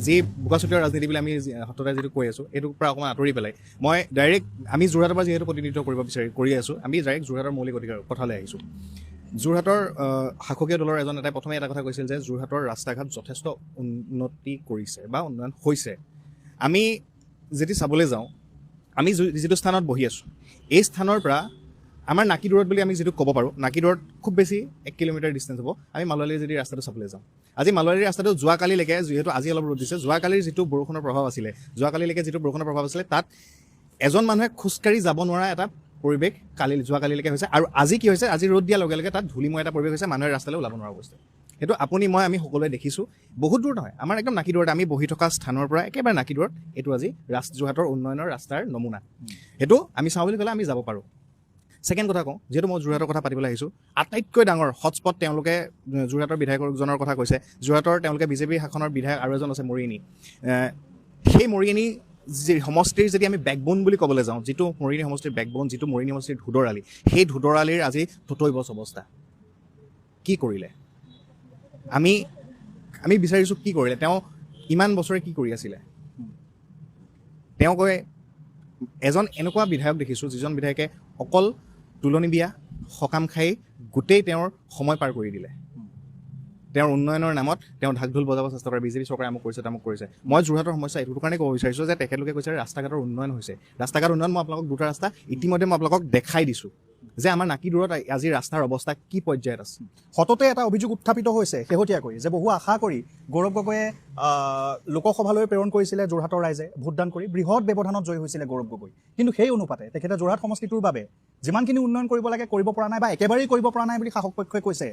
যি বোকাচুতীয়া ৰাজনীতি বুলি আমি সততাই যিটো কৈ আছোঁ এইটোৰ পৰা অকণমান আঁতৰি পেলাই মই ডাইৰেক্ট আমি যোৰহাটৰ পৰা যিহেতু প্ৰতিনিধিত্ব কৰি আছোঁ আমি ডাইৰেক্ট যোৰহাটৰ মৌলিক অধিকাৰ কথালৈ আহিছোঁ যোৰহাটৰ শাসকীয় দলৰ এটাই প্ৰথমে এটা কথা কৈছিল যে যোৰহাটৰ ৰাস্তা ঘাট যথেষ্ট উন্নতি কৰিছে বা উন্নয়ন হৈছে আমি যদি চাবলৈ যাওঁ আমি যিটো স্থানত বহি আছোঁ এই স্থানৰ পৰা আমাৰ নাকিদূৰত বুলি আমি যিটো ক'ব পাৰোঁ নাকিদূৰত খুব বেছি 1 কিলোমিটাৰ ডিষ্টেঞ্চ হ'ব আমি মালোৱালীৰ যদি ৰাস্তাটো চাবলৈ যাওঁ আজি মালোৱালীৰ ৰাস্তাটো যোৱাকালিলৈকে যিহেতু আজি অলপ ৰ'দ দিছে যোৱাকালিৰ যিটো বৰষুণৰ প্ৰভাৱ আছিলে তাত এজন মানুহে খোজকাঢ়ি যাব নোৱাৰা এটা পৰিৱেশ যোৱাকালিলৈকে হৈছে আৰু আজি কি হৈছে আজি ৰ'দ দিয়াৰ লগে লগে তাত ধূলিময় এটা পৰিৱেশ হৈছে মানুহে ৰাস্তালৈ ওলাব নোৱাৰা অৱস্থা সেইটো আমি সকলোৱে দেখিছোঁ বহুত দূৰ নহয় আমাৰ একদম নাকিদূৰত আমি বহি থকা স্থানৰ পৰা একেবাৰে নাকিদূৰত এইটো আজি যোৰহাটৰ উন্নয়নৰ ৰাস্তাৰ নমুনা সেইটো আমি চাওঁ বুলি ক'লে আমি যাব পাৰোঁ ছেকেণ্ড কথা কওঁ যিহেতু মই যোৰহাটৰ কথা পাতিবলৈ আহিছোঁ আটাইতকৈ ডাঙৰ হটস্পট তেওঁলোকে যোৰহাটৰ বিধায়কজনৰ কথা কৈছে যোৰহাটৰ তেওঁলোকে বিজেপি শাসনৰ বিধায়ক আৰু এজন আছে মৰিয়নী সেই মৰিয়নী যি সমষ্টিৰ যদি আমি বেকবোন বুলি ক'বলৈ যাওঁ যিটো মৰিয়নী সমষ্টিৰ বেকবোন যিটো মৰিয়নী সমষ্টিৰ ধুদৰালি সেই ধুদৰালিৰ আজি থতৈবচ অৱস্থা কি কৰিলে আমি বিচাৰিছোঁ কি কৰিলে তেওঁ ইমান বছৰে কি কৰি আছিলে তেওঁ কয় এজন এনেকুৱা বিধায়ক দেখিছোঁ যিজন বিধায়কে অকল তুলনি বিয়া সকাম খাই গোটেই তেওঁৰ সময় পাৰ কৰি দিলে তেওঁৰ উন্নয়নৰ নামত তেওঁ ঢাক ঢোল বজাব চেষ্টা কৰে বিজেপি চৰকাৰে আমুক কৰিছে মই যোৰহাটৰ সমস্যা এইটো কাৰণে ক'ব বিচাৰিছোঁ যে তেখেতলোকে কৈছে ৰাস্তা ঘাটৰ উন্নয়ন হৈছে ৰাস্তা ঘাট উন্নয়ন মই আপোনালোকক দুটা ৰাস্তা ইতিমধ্যে মই আপোনালোকক দেখাই দিছোঁ যে আমাৰ নাকিদূৰত আজি ৰাস্তাৰ অৱস্থা কি পৰ্যায়ত আছে সততে এটা অভিযোগ উত্থাপিত হৈছে শেহতীয়াকৈ যে বহু আশা কৰি গৌৰৱ গগৈয়ে লোকসভালৈ প্ৰেৰণ কৰিছিলে যোৰহাটৰ ৰাইজে ভোটদান কৰি বৃহৎ ব্যৱধানত জয়ী হৈছিলে গৌৰৱ গগৈ কিন্তু সেই অনুপাতে তেখেতে যোৰহাট সমষ্টিটোৰ বাবে যিমানখিনি উন্নয়ন কৰিব লাগে কৰিব পৰা নাই বা একেবাৰেই কৰিব পৰা নাই বুলি শাসক পক্ষই কৈছে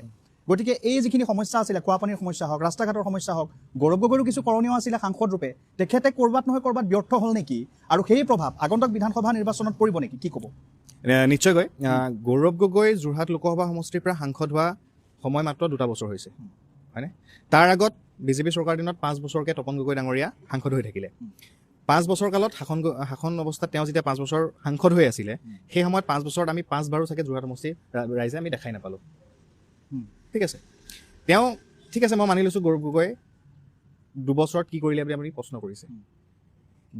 গতিকে এই যিখিনি সমস্যা আছিলে খোৱাপানীৰ সমস্যা হওক ৰাস্তা ঘাটৰ সমস্যা হওক গৌৰৱ গগৈৰো কিছু কৰণীয় আছিলে সাংসদ ৰূপে তেখেতে ক'ৰবাত নহয় ক'ৰবাত ব্যৰ্থ হ'ল নেকি আৰু সেই প্ৰভাৱ আগন্তুক বিধানসভা নিৰ্বাচনত পৰিব নেকি কি ক'ব নিশ্চয়কৈ গৌৰৱ গগৈ যোৰহাট লোকসভা সমষ্টিৰ পৰা সাংসদ হোৱা সময় মাত্ৰ 2 বছৰ হৈছে হয়নে তাৰ আগত বিজেপি চৰকাৰ দিনত 5 বছৰকৈ তপন গগৈ ডাঙৰীয়া সাংসদ হৈ থাকিলে 5 বছৰ কালত শাসন অৱস্থাত তেওঁ যেতিয়া 5 বছৰ সাংসদ হৈ আছিলে সেই সময়ত 5 বছৰত আমি 5 বাৰো চাগে যোৰহাট সমষ্টিৰ ৰাইজে আমি দেখাই নাপালোঁ ঠিক আছে তেওঁ ঠিক আছে মই মানি লৈছোঁ গৌৰৱ গগৈয়ে 2 বছৰত কি কৰিলে বুলি আপুনি প্ৰশ্ন কৰিছে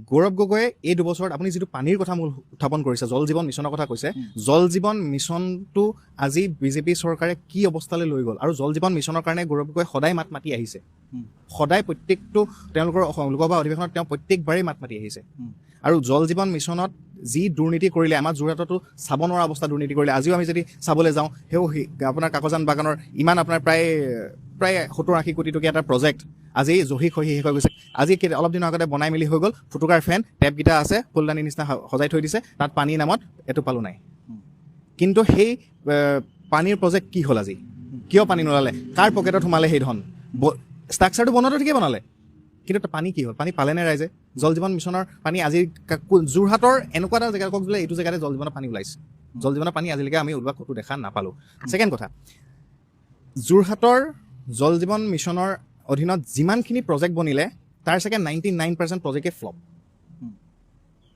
গৌৰৱ গগৈয়ে এই 2 বছৰত আপুনি যিটো পানীৰ কথা মূল উত্থাপন কৰিছে জল জীৱন মিছনৰ কথা কৈছে জল জীৱন মিছনটো আজি বিজেপি চৰকাৰে কি অৱস্থালৈ লৈ গ'ল আৰু জল জীৱন মিছনৰ কাৰণে গৌৰৱ গগৈ সদায় মাত মাতি আহিছে সদায় প্ৰত্যেকটো তেওঁলোকৰ লোকসভা অধিৱেশনত তেওঁ প্ৰত্যেকবাৰেই মাত মাতি আহিছে আৰু জল জীৱন মিছনত যি দুৰ্নীতি কৰিলে আমাৰ যোৰহাটতো চাব নোৱাৰা অৱস্থা দুৰ্নীতি কৰিলে আজিও আমি যদি চাবলৈ যাওঁ সেই আপোনাৰ কাকজান বাগানৰ ইমান আপোনাৰ প্ৰায় 70-80 কোটি টকীয়া এটা প্ৰজেক্ট আজি জহি খহি শেষ হৈ গৈছে আজি অলপ দিনৰ আগতে বনাই মেলি হৈ গ'ল ফুটুকাৰ ফেন টেপকেইটা আছে ফুলদানি নিচিনা সজাই থৈ দিছে তাত পানী নামত এটোপালো নাই কিন্তু সেই পানীৰ প্ৰজেক্ট কি হ'ল আজি কিয় পানী নোলালে কাৰ পকেটত সোমালে সেই ধন ষ্ট্ৰাকচাৰটো বনোৱাটো ঠিকেই বনালে কিন্তু পানী কি হ'ল পানী পালেনে ৰাইজে জল জীৱন মিছনৰ পানী আজি যোৰহাটৰ এনেকুৱা এটা জেগা কওক বোলে এইটো জেগাতে জল জীৱনৰ পানী ওলাইছে জল জীৱনৰ পানী আজিলৈকে আমি ওলোৱা ক'তো দেখা নাপালোঁ ছেকেণ্ড কথা যোৰহাটৰ জল জীৱন মিছনৰ অধীনত যিমানখিনি প্ৰজেক্ট বনিলে তাৰ চাগে 99% প্ৰজেক্টে ফ্লপ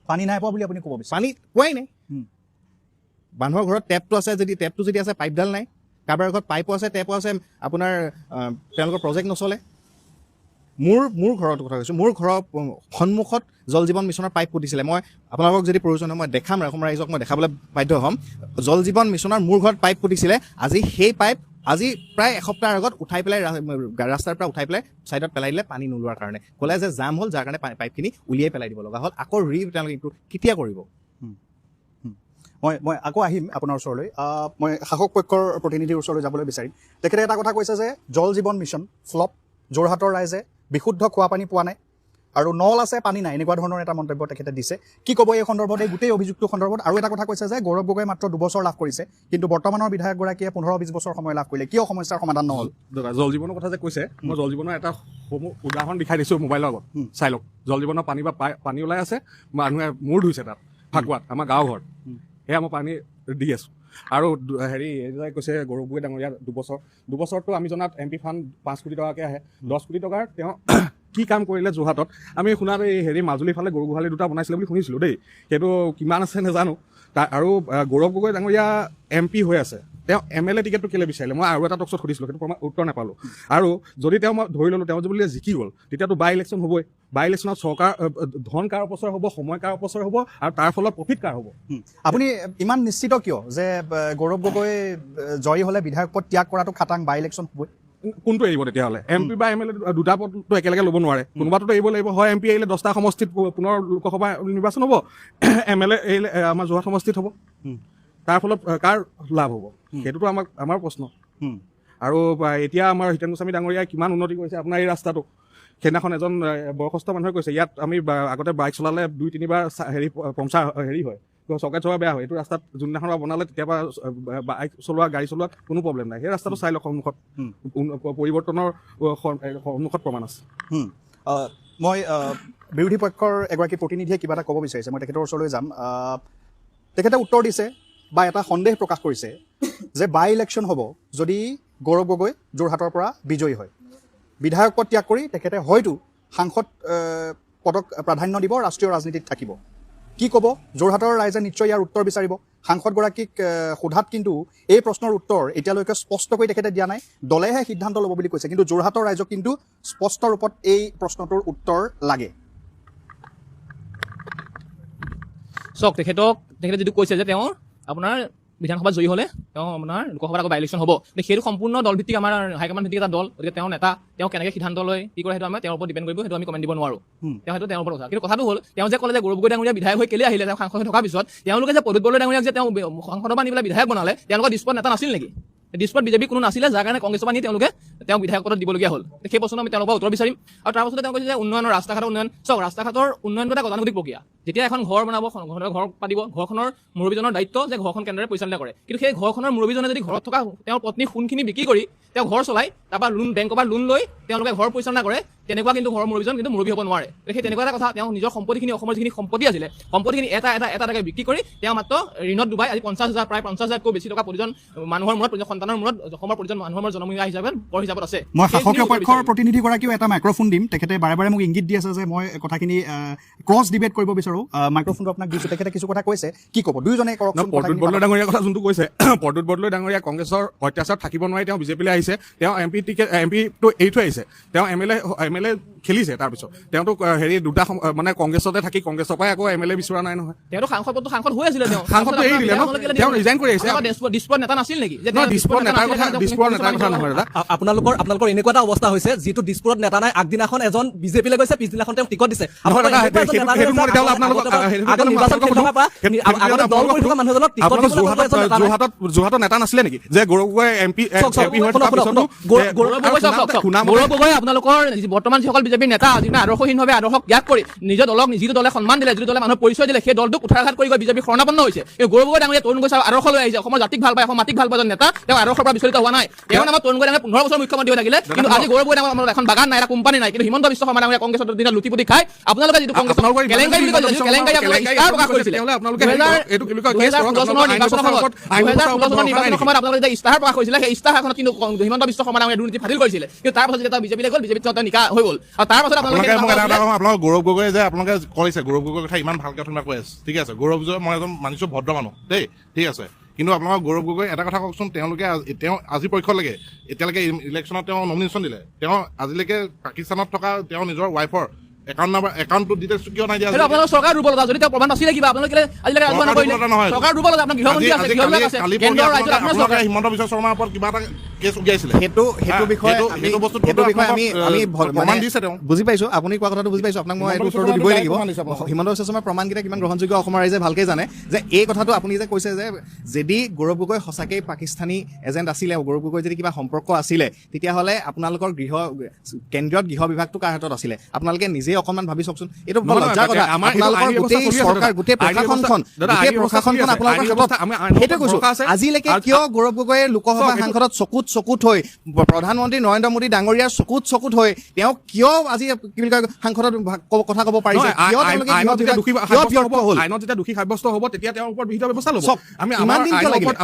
পানী নাই পোৱা বুলি আপুনি ক'ব বিচাৰে পানী পোৱাই নাই মানুহৰ ঘৰত টেপটো আছে টেপটো যদি আছে পাইপডাল নাই কাৰোবাৰ ঘৰত পাইপো আছে টেপো আছে আপোনাৰ তেওঁলোকৰ প্ৰজেক্ট নচলে মোৰ ঘৰৰ কথা কৈছোঁ মোৰ ঘৰৰ সন্মুখত জল জীৱন মিছনৰ পাইপ পুতিছিলে মই আপোনালোকক যদি প্ৰয়োজন হয় মই দেখাম ৰাইজক মই দেখাবলৈ বাধ্য হ'ম জল জীৱন মিছনৰ মোৰ ঘৰত পাইপ পুতিছিলে আজি সেই পাইপ আজি প্ৰায় এসপ্তাহৰ আগত উঠাই পেলাই ৰাস্তাৰ পৰা উঠাই পেলাই ছাইডত পেলাই দিলে পানী নোলোৱাৰ কাৰণে ক'লে যে জাম হ'ল যাৰ কাৰণে পাইপখিনি উলিয়াই পেলাই দিব লগা হ'ল আকৌ তেওঁলোকে এইটো কেতিয়া কৰিব মই আকৌ আহিম আপোনাৰ ওচৰলৈ মই শাসক পক্ষৰ প্ৰতিনিধিৰ ওচৰলৈ যাবলৈ বিচাৰিম তেখেতে এটা কথা কৈছে যে জল জীৱন মিছন ফ্লপ যোৰহাটৰ ৰাইজে বিশুদ্ধ খোৱা পানী পোৱা নাই আৰু নল আছে পানী নাই এনেকুৱা ধৰণৰ এটা মন্তব্য তেখেতে দিছে কি ক'ব এই সন্দৰ্ভত এই গোটেই অভিযোগটোৰ সন্দৰ্ভত আৰু এটা কথা কৈছে যে গৌৰৱ গগৈয়ে মাত্ৰ 2 বছৰ লাভ কৰিছে কিন্তু বৰ্তমানৰ বিধায়কগৰাকীয়ে 15-20 বছৰ সময় লাভ কৰিলে কিয় সমস্যাৰ সমাধান নহ'ল জল জীৱনৰ কথা যে কৈছে মই জল জীৱনৰ এটা উদাহৰণ দেখাই দিছোঁ মোবাইলৰ আগত চাই লওক জল জীৱনৰ পানী বা পানী ওলাই আছে মানুহে মূৰ ধুইছে তাত ফাকুৱাত আমাৰ গাঁও ঘৰ সেয়া মই পানী দি আছোঁ আৰু হেৰি এই কৈছে গৌৰৱ গগৈ ডাঙৰীয়া 2 বছৰতো আমি জনাত MP ফাণ্ড 5 কোটি টকাকৈ আহে 10 কোটি টকাৰ তেওঁ কি কাম কৰিলে যোৰহাটত আমি শুনাত এই হেৰি মাজুলীৰ ফালে গৰু গোহালি দুটা বনাইছিলে বুলি শুনিছিলোঁ দেই সেইটো কিমান আছে নাজানো আৰু গৌৰৱ গগৈ ডাঙৰীয়া MP হৈ আছে তেওঁ MLA টিকেটটো কেলৈ বিচাৰিলে মই আৰু এটা টকছত সুধিছিলোঁ সেইটো উত্তৰ নাপালোঁ আৰু যদি তেওঁ মই ধৰি ল'লোঁ তেওঁ যদি জিকি গ'ল তেতিয়াতো বাই ইলেকশ্যন হ'বই বাই ইলেকশ্যনত চৰকাৰ ধন কাৰ অপচয় হ'ব সময় কাৰ অপচয় হ'ব আৰু তাৰ ফলত প্ৰফিট কাৰ হ'ব আপুনি ইমান নিশ্চিত কিয় যে গৌৰৱ গগৈ জয়ী হ'লে বিধায়ক পদ ত্যাগ কৰাটো খাটাং বাই ইলেকশ্যন হ'বই কোনটো এৰিব তেতিয়াহ'লে MP বা MLA দুটা পদটো একেলগে ল'ব নোৱাৰে কোনোবাটোতো এৰিব লাগিব হয় MP এৰিলে 10টা সমষ্টিত পুনৰ লোকসভা নিৰ্বাচন হ'ব MLA এৰিলে আমাৰ যোৰহাট সমষ্টিত হ'ব তাৰ ফলত কাৰ লাভ হ'ব সেইটোতো আমাৰ প্ৰশ্ন আৰু এতিয়া আমাৰ হিতেন গোস্বামী ডাঙৰীয়াই কিমান উন্নতি কৰিছে আপোনাৰ এই ৰাস্তাটো সেইদিনাখন এজন বয়সস্থ মানুহে কৈছে ইয়াত আমি আগতে বাইক চলালে 2-3 বাৰ হেৰি পঞ্চাৰ হেৰি হয় চকাই চোৱা বেয়া হয় এইটো ৰাস্তাত যোনদিনাখন বনালে তেতিয়াবা বাইক চলোৱা গাড়ী চলোৱাত কোনো প্ৰব্লেম নাই সেই ৰাস্তাটো চাই লওক সন্মুখত পৰিৱৰ্তনৰ সন্মুখত প্ৰমাণ আছে মই বিৰোধী পক্ষৰ এগৰাকী প্ৰতিনিধিয়ে কিবা এটা ক'ব বিচাৰিছে মই তেখেতৰ ওচৰলৈ যাম তেখেতে উত্তৰ দিছে বা এটা সন্দেহ প্ৰকাশ কৰিছে যে বাই ইলেকশ্যন হ'ব যদি গৌৰৱ গগৈ যোৰহাটৰ পৰা বিজয়ী হয় বিধায়ক পদ ত্যাগ কৰি তেখেতে হয়তো সাংসদ পদক প্ৰাধান্য দিব ৰাষ্ট্ৰীয় ৰাজনীতিত থাকিব কি ক'ব যোৰহাটৰ ৰাইজে নিশ্চয় ইয়াৰ উত্তৰ বিচাৰিব সাংসদগৰাকীক সোধাত কিন্তু এই প্ৰশ্নৰ উত্তৰ এতিয়ালৈকে স্পষ্টকৈ তেখেতে দিয়া নাই দলেহে সিদ্ধান্ত ল'ব বুলি কৈছে কিন্তু যোৰহাটৰ ৰাইজক কিন্তু স্পষ্ট ৰূপত এই প্ৰশ্নটোৰ উত্তৰ লাগে চাওক তেখেতে যিটো কৈছে যে তেওঁ আপোনাৰ বিধানসভাত জয়ী হ'লে তেওঁ আপোনাৰ লোকসভাত আকৌ বাই ইলেকশ্যন হ'ব সেইটো সম্পূৰ্ণ দলভিত্তিক আমাৰ হাইকমাণ্ড ভিত্তিক এটা দল গতিকে তেওঁ নেতা তেওঁ কেনেকৈ সিদ্ধান্ত লয় কি কৰে সেইটো আমাৰ তেওঁৰ ওপৰত ডিপেণ্ড কৰিব সেইটো আমি কমেণ্ট দিব নোৱাৰোঁ সেইটো তেওঁৰ ওপৰত কথা কিন্তু কথাটো হ'ল তেওঁ যে ক'লে যে গৌৰৱ গগৈ ডাঙৰীয়া বিধায়ক হৈ কেলৈ আহিলে তেওঁ সাংসদ হৈ থকাৰ পিছত তেওঁলোকে যে প্ৰদ্যুৎ বৰদলৈ ডাঙৰীয়াক যে তেওঁ সাংসদৰ পৰা নি পেলাই বিধায়ক বনালে তেওঁলোকৰ ডিস্পত নেতা নাছিল নেকি ডিস্পত বিজেপি কোনো নাছিলে যাৰ কাৰণে কংগ্ৰেছৰ পৰা নি তেওঁলোকে তেওঁক বিধায়ক পদত দিবলগীয়া হ'ল সেই প্ৰশ্ন আমি তেওঁলোকৰ উত্তৰ বিচাৰিম আৰু তাৰ পাছতে তেওঁ কৈছে যে উন্নয়নৰ ৰাস্তা ঘাটৰ উন্নয়ন চাওক ৰাস্তা ঘাটৰ উন্নয়নটো এটা গতানুগতিক প্ৰক্ৰিয়া যেতিয়া এখন ঘৰ বনাব ঘৰ পাতিব ঘৰখনৰ মুৰব্বীজনৰ দায়িত্ব যে ঘৰখন কেনেদৰে পৰিচালনা কৰে কিন্তু সেই ঘৰখনৰ মুৰব্বীজনে যদি ঘৰত থকা তেওঁৰ পত্নীৰ সোণখিনি বিক্ৰী কৰি তেওঁ ঘৰ চলাই তাৰপৰা বেংকৰ পৰা লোন লৈ তেওঁলোকে ঘৰ পৰিচালনা কৰে তেনেকুৱা কিন্তু ঘৰৰ মুৰব্বীজন কিন্তু মুৰব্বী হ'ব নোৱাৰে সেই তেনেকুৱা এটা কথা তেওঁ নিজৰ সম্পত্তিখিনি অসমৰ যিখিনি সম্পত্তি আছিলে সম্পত্তিখিনি এটা বিক্ৰী কৰি তেওঁ মাত্ৰ ঋণত ডুবাই আজি 50,000 প্ৰায় 50,000তকৈ বেছি টকা প্ৰতিজন মানুহৰ মূৰত প্ৰতিজন সন্তানৰ মূৰত অসমৰ প্ৰতিজন মানুহৰ মূৰত জনমূল্য হিচাপে কৰ হিচাপত আছে মই শাসকীয় পক্ষৰ প্ৰতিনিধিগৰাকীও এটা মাইক্ৰফোন দিম তেখেতে বাৰে বাৰে মোক ইংগিত দি আছে যে মই কথাখিনি ক্ৰছ ডিবেট কৰিব বিচাৰোঁ মাইক্ৰফোনটো আপোনাক দিছোঁ তেখেতে কিছু কথা কৈছে কি ক'ব দুয়োজনে কৰকচোন প্ৰদ্যুৎ বৰদলৈ ডাঙৰীয়াৰ কথা যোনটো কৈছে প্ৰদ্যুৎ বৰদলৈ ডাঙৰীয়া কংগ্ৰেছৰ অত্যাচাৰ থাকিব নোৱাৰি তেওঁ বিজেপিলৈ আহিছে তেওঁ এমপিটো এৰি থৈ আহিছে তেওঁ এমএলএ খেলিছে তাৰপিছত তেওঁতো হেৰি দুটা মানে কংগ্ৰেছতে থাকি কংগ্ৰেছৰ পৰাই আকৌ এমএলএ বিচৰা নাই নহয় তেওঁতো সাংসদ হৈ আছিলে সাংসদটো এৰি দিলে ন তেওঁ ৰিজাইন কৰি আহিছে ডিস্পত নেতা নাছিল নেকি ডিস্পত নেতাৰ কথা নহয় দাদা আপোনালোকৰ এনেকুৱা এটা অৱস্থা হৈছে যিটো দিছপুৰত নেতা নাই আগদিনাখন এজন বিজেপিলৈ গৈছে পিছদিনাখন তেওঁ টিকট দিছে যোৰহাটৰ নেতা নাছিলে নেকি যে গৌৰৱ গগৈ এমপি হৈ থকা পিছতো গৌৰৱ গগৈ আপোনালোকৰ বৰ্তমান যিসকল বিজেপিৰ নেতা যিবিলাক আদৰ্শহীনভাৱে আদৰ্শক ত্যাগ কৰি নিজৰ দলক যিটো দলে সন্মান দিলে যিটো দলে মানুহক পৰিচয় দিলে সেই দলটোক কুঠাৰাঘাত কৰি গৈ বিজেপি শৰণাপন্ন হৈছে এই গৌৰৱ গগৈ ডাঙৰীয়া তৰুণ গগৈ আদৰ্শ লৈ আহিছে অসমৰ জাতিক ভাল পায় অসমৰ মাটিক ভাল পায় এজন নেতা তেওঁ আদৰ্শৰ পৰা বিচলিত হোৱা নাই তেওঁৰ নামত তৰুণ গগৈ ডাঙৰীয়া 15 বছৰ মুখ্যমন্ত্ৰী হৈ থাকিলে কিন্তু আজি গৌৰৱ গগৈ ডাঙৰীয়া এখন বাগান নাই এটা কোম্পানী নাই কিন্তু হিমন্ত বিশ্ব শৰ্মা ডাঙৰীয়া কংগ্ৰেছৰ দিনা লুটিপুটি খাই আপোনালোকে যিটো কংগ্ৰেছৰ কেলেংকাৰী বুলি কৈছিল কেলেংকাৰী আপোনালোকে ইস্তাহাৰ প্ৰকাশ কৰিছিলে আপোনালোকে এইটো কি কয় 2016 চনৰ নিৰ্বাচনৰ সময়ত আপোনালোকে যে ইস্তাহাৰ প্ৰকাশ কৰিছিলে সেই ইস্তাহাৰখনত কিন্তু হিমন্ত বিশ্ব শৰ্মা ডাঙৰীয়া দুৰ্নীতি ফাদিল কৰিছিলে কিন্তু তাৰ পাছত যেতিয়া বিজেপিলৈ গ'ল বিজেপিত তেওঁ নিকা হৈ গ'ল আৰু তাৰ পাছত আপোনালোকৰ গৌৰৱ গগৈ যে আপোনালোকে কৈছে গৌৰৱ গগৈৰ কথা ইমান ভালকে অথবা কৈ আছে ঠিক আছে গৌৰৱ গগৈ মই এজন মানিছোঁ ভদ্ৰ মানুহ দেই ঠিক আছে কিন্তু আপোনালোকৰ গৌৰৱ গগৈ এটা কথা কওকচোন তেওঁ আজি পক্ষলৈকে এতিয়ালৈকে ইলেকশ্যনত তেওঁ নমিনেশ্যন দিলে তেওঁ আজিলৈকে পাকিস্তানত থকা তেওঁ নিজৰ ৱাইফৰ একাউণ্টটো ডিটেইলছ কিয় নাই দিয়া আপোনালোকৰ চৰকাৰ দুৰ্বলতা যদি তেওঁ প্ৰমাণ নাছিলে কিবা আপোনালোকে আজিলৈকে ৰাজহুৱা নকৰিলে চৰকাৰ দুৰ্বলতা আপোনাৰ গৃহমন্ত্ৰী আছে গৃহবিভাগ আছে কেন্দ্ৰৰ ৰাজ্যত আপোনাৰ চৰকাৰ হিমন্ত বিশ্ব শৰ্মাৰ ওপৰত কিবা এটা কেছ উলিয়াইছিলে সেইটো বিষয়ে আমি প্ৰমাণ দিছে তেওঁ বুজি পাইছোঁ আপুনি কোৱা কথাটো বুজি পাইছোঁ আপোনাক মই এইটো উত্তৰটো দিবই লাগিব হিমন্ত বিশ্ব শৰ্মাৰ প্ৰমাণকেইটা কিমান গ্ৰহণযোগ্য অসমৰ ৰাইজে ভালকৈ জানে যে এই কথাটো আপুনি যে কৈছে যে যদি গৌৰৱ গগৈ সঁচাকৈ পাকিস্তানী এজেণ্ট আছিলে গৌৰৱ গগৈ যদি কিবা সম্পৰ্ক আছিলে তেতিয়াহ'লে আপোনালোকৰ কেন্দ্ৰীয় গৃহ বিভাগটো কাৰ হাতত আছিলে আপোনালোকে নিজে অকণমান ভাবি চাওকচোন এইটো লজ্জাৰ কথা আপোনালোকৰ গোটেই চৰকাৰ গোটেই প্ৰশাসনখন আপোনালোকৰ হাতত সেইটো কৈছোঁ আজিলৈকে কিয় গৌৰৱ গগৈয়ে লোকসভা সাংসদত চকুত চকুত হৈ প্ৰধানমন্ত্ৰী নৰেন্দ্ৰ মোদী ডাঙৰীয়াৰ চকুত হৈ তেওঁ কিয় আজি কি বুলি কয় সাংসদত কথা ক'ব পাৰিছে কিয় তেওঁলোকে আইনত যেতিয়া দোষী সাব্যস্ত হ'ব তেতিয়া তেওঁৰ ওপৰত বিহিত ব্যৱস্থা ল'ব আমি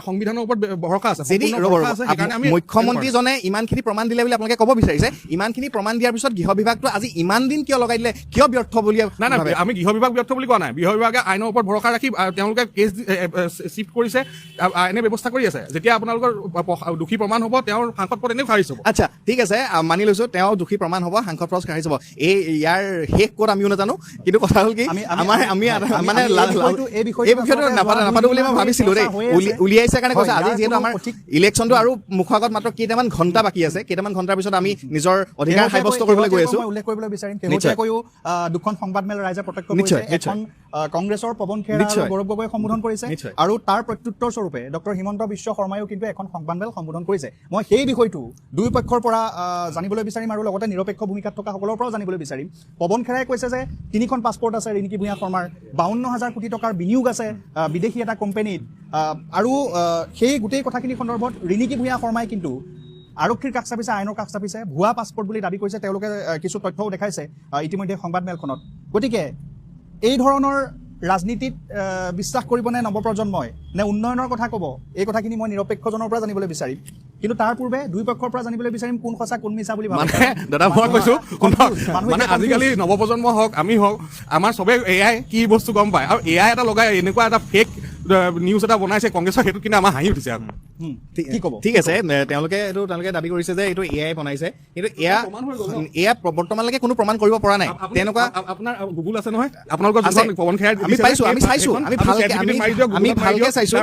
সংবিধানৰ ওপৰত ভৰসা আছে সেইকাৰণে আমি মুখ্যমন্ত্ৰীজনে ইমানখিনি প্ৰমাণ দিলে বুলি আপোনালোকে ক'ব বিচাৰিছে ইমানখিনি প্ৰমাণ দিয়াৰ পিছত গৃহ বিভাগটো আজি ইমান দিন কিয় লগাই দিলে কিয় ব্যৰ্থ বুলি নাই আমি গৃহ বিভাগ ব্যৰ্থ বুলি কোৱা নাই গৃহ বিভাগে আইনৰ ওপৰত ভৰসা ৰাখি তেওঁলোকে কেছ চিফ্ট কৰিছে আইনে ব্যৱস্থা কৰি আছে যেতিয়া আপোনালোকৰ দোষী প্ৰমাণ হ'ব তেওঁৰ সাংসদ পদ এনেও খাৰিজ হ'ব আচ্ছা ঠিক আছে মানি লৈছো তেওঁ দোষী প্ৰমাণ হ'ব সাংসদ পদ খাৰিজ হ'ব ইয়াৰ শেষ ক'ত আমিও নাজানো কিন্তু কথা হ'ল কি আমি মানে এই বিষয়টো নাপাতো বুলি মই ভাবিছিলো দেই উলিয়াইছে কাৰণে কৈছে আজি যিহেতু আমাৰ ইলেকশ্যনটো আৰু মুখৰ আগত মাত্ৰ কেইটামান ঘণ্টা বাকী আছে কেইটামান ঘণ্টাৰ পিছত আমি নিজৰ অধিকাৰ সাব্যস্ত কৰিবলৈ গৈ আছো উল্লেখ কৰিবলৈ বিচাৰিম শেহতীয়াকৈও দুখন সংবাদমেল ৰাইজে প্ৰত্যক্ষ কৰিছে এখন কংগ্ৰেছৰ পৱন খেৰা আৰু গৌৰৱ গগৈ সম্বোধন কৰিছে আৰু তাৰ প্ৰত্যুত্তৰ স্বৰূপে ডক্টৰ হিমন্ত বিশ্ব শৰ্মায়ো কিন্তু এখন সংবাদমেল সম্বোধন কৰিছে মই সেই বিষয়টো দুই পক্ষৰ পৰা জানিবলৈ বিচাৰিম আৰু লগতে নিৰপেক্ষ ভূমিকাত থকা সকলৰ পৰাও জানিবলৈ বিচাৰিম পৱন খেৰাই কৈছে যে 3খন পাছপৰ্ট আছে ৰিণিকী ভূঞা শৰ্মাৰ 52,000 কোটি টকাৰ বিনিয়োগ আছে বিদেশী এটা কোম্পানীত আৰু সেই গোটেই কথাখিনি সন্দৰ্ভত ৰিণিকী ভূঞা শৰ্মাই কিন্তু আৰক্ষীৰ কাষ চাপিছে আইনৰ কাষ চাপিছে ভুৱা পাছপৰ্ট বুলি দাবী কৰিছে তেওঁলোকে কিছু তথ্যও দেখাইছে ইতিমধ্যে সংবাদমেলখনত গতিকে এই ধৰণৰ ৰাজনীতিত বিশ্বাস কৰিবনে নৱপ্ৰজন্মই নে উন্নয়নৰ কথা ক'ব এই কথাখিনি মই নিৰপেক্ষজনৰ পৰা জানিবলৈ বিচাৰিম কিন্তু তাৰ পূৰ্বে দুই পক্ষৰ পৰা জানিবলৈ বিচাৰিম কোন সঁচা কোন মিছা বুলি ভাবে দাদা মই কৈছো মানে আজিকালি নৱপ্ৰজন্ম হওক আমি হওক আমাৰ চবে এআই কি বস্তু গম পায় আৰু এআই এটা লগাই এনেকুৱা এটা ফেক নিউজ এটা বনাইছে কংগ্ৰেছৰ সেইটো কিন্তু আমাৰ হাঁহি উঠিছে কি ক'ব ঠিক আছে তেওঁলোকে দাবী কৰিছে যে এইটো এআই বনাইছে কিন্তু এয়া বৰ্তমানলৈকে কোনো প্ৰমাণ কৰিব পৰা নাই তেনেকুৱা আপোনাৰ গুগল আছে নহয় আপোনালোকৰ পৱন খেৰাই আমি চাইছো আমি ভালকে চাইছো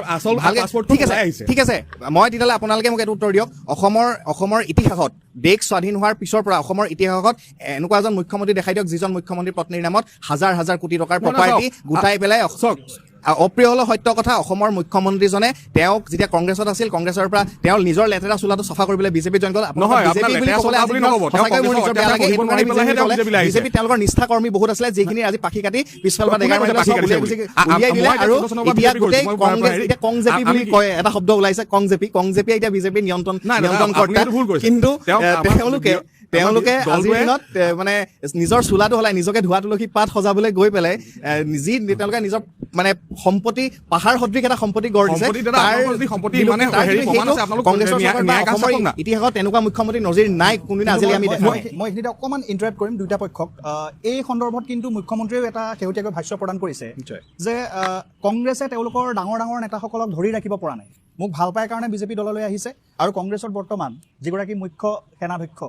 ঠিক আছে মই তেতিয়াহ'লে আপোনালোকে মোক এইটো উত্তৰ দিয়ক অসমৰ ইতিহাসত দেশ স্বাধীন হোৱাৰ পিছৰ পৰা অসমৰ ইতিহাসত এনেকুৱা এজন মুখ্যমন্ত্ৰী দেখাই দিয়ক যিজন মুখ্যমন্ত্ৰীৰ পত্নীৰ নামত হাজাৰ কোটি টকাৰ প্ৰপাৰ্টি গোটাই পেলাই অপ্ৰিয় হল সত্য কথা অসমৰ মুখ্যমন্ত্ৰীজনে তেওঁক যেতিয়া কংগ্ৰেছত আছিল কংগ্ৰেছৰ পৰা তেওঁ নিজৰ লেতেৰা চোলাটো চাফা কৰিবলৈ বিজেপি জইন কৰিলে বিজেপি তেওঁলোকৰ নিষ্ঠা কৰ্মী বহুত আছিলে যিখিনি আজি পাখি কাটি পিছফালৰ পৰা উলিয়াই দিলে আৰু এতিয়া গোটেই কংজেপি বুলি কয় এটা শব্দ ওলাইছে কংজেপি এতিয়া বিজেপি নিয়ন্ত্ৰণকৰ্তা কিন্তু তেওঁলোকে আজিৰ দিনত মানে নিজৰ চোলাটো হলাই নিজকে ধোৱা তুলসী পাত সজাবলৈ গৈ পেলাই যি তেওঁলোকে নিজৰ মানে সম্পত্তি পাহাৰ সদৃশ এটা সম্পত্তি গঢ় দিছে ইতিহাসত তেনেকুৱা মুখ্যমন্ত্ৰী নজিৰ নাই কোনদিনা আজিলৈ আমি দেখা নাই মই এইখিনিতে অকণমান ইণ্টাৰেক্ট কৰিম দুইটা পক্ষক এই সন্দৰ্ভত কিন্তু মুখ্যমন্ত্ৰীয়েও এটা শেহতীয়াকৈ ভাষ্য প্ৰদান কৰিছে যে কংগ্ৰেছে তেওঁলোকৰ ডাঙৰ নেতাসকলক ধৰি ৰাখিব পৰা নাই মোক ভাল পায় কাৰণে বিজেপি দললৈ আহিছে আৰু কংগ্ৰেছত বৰ্তমান যিগৰাকী মুখ্য সেনাধ্যক্ষ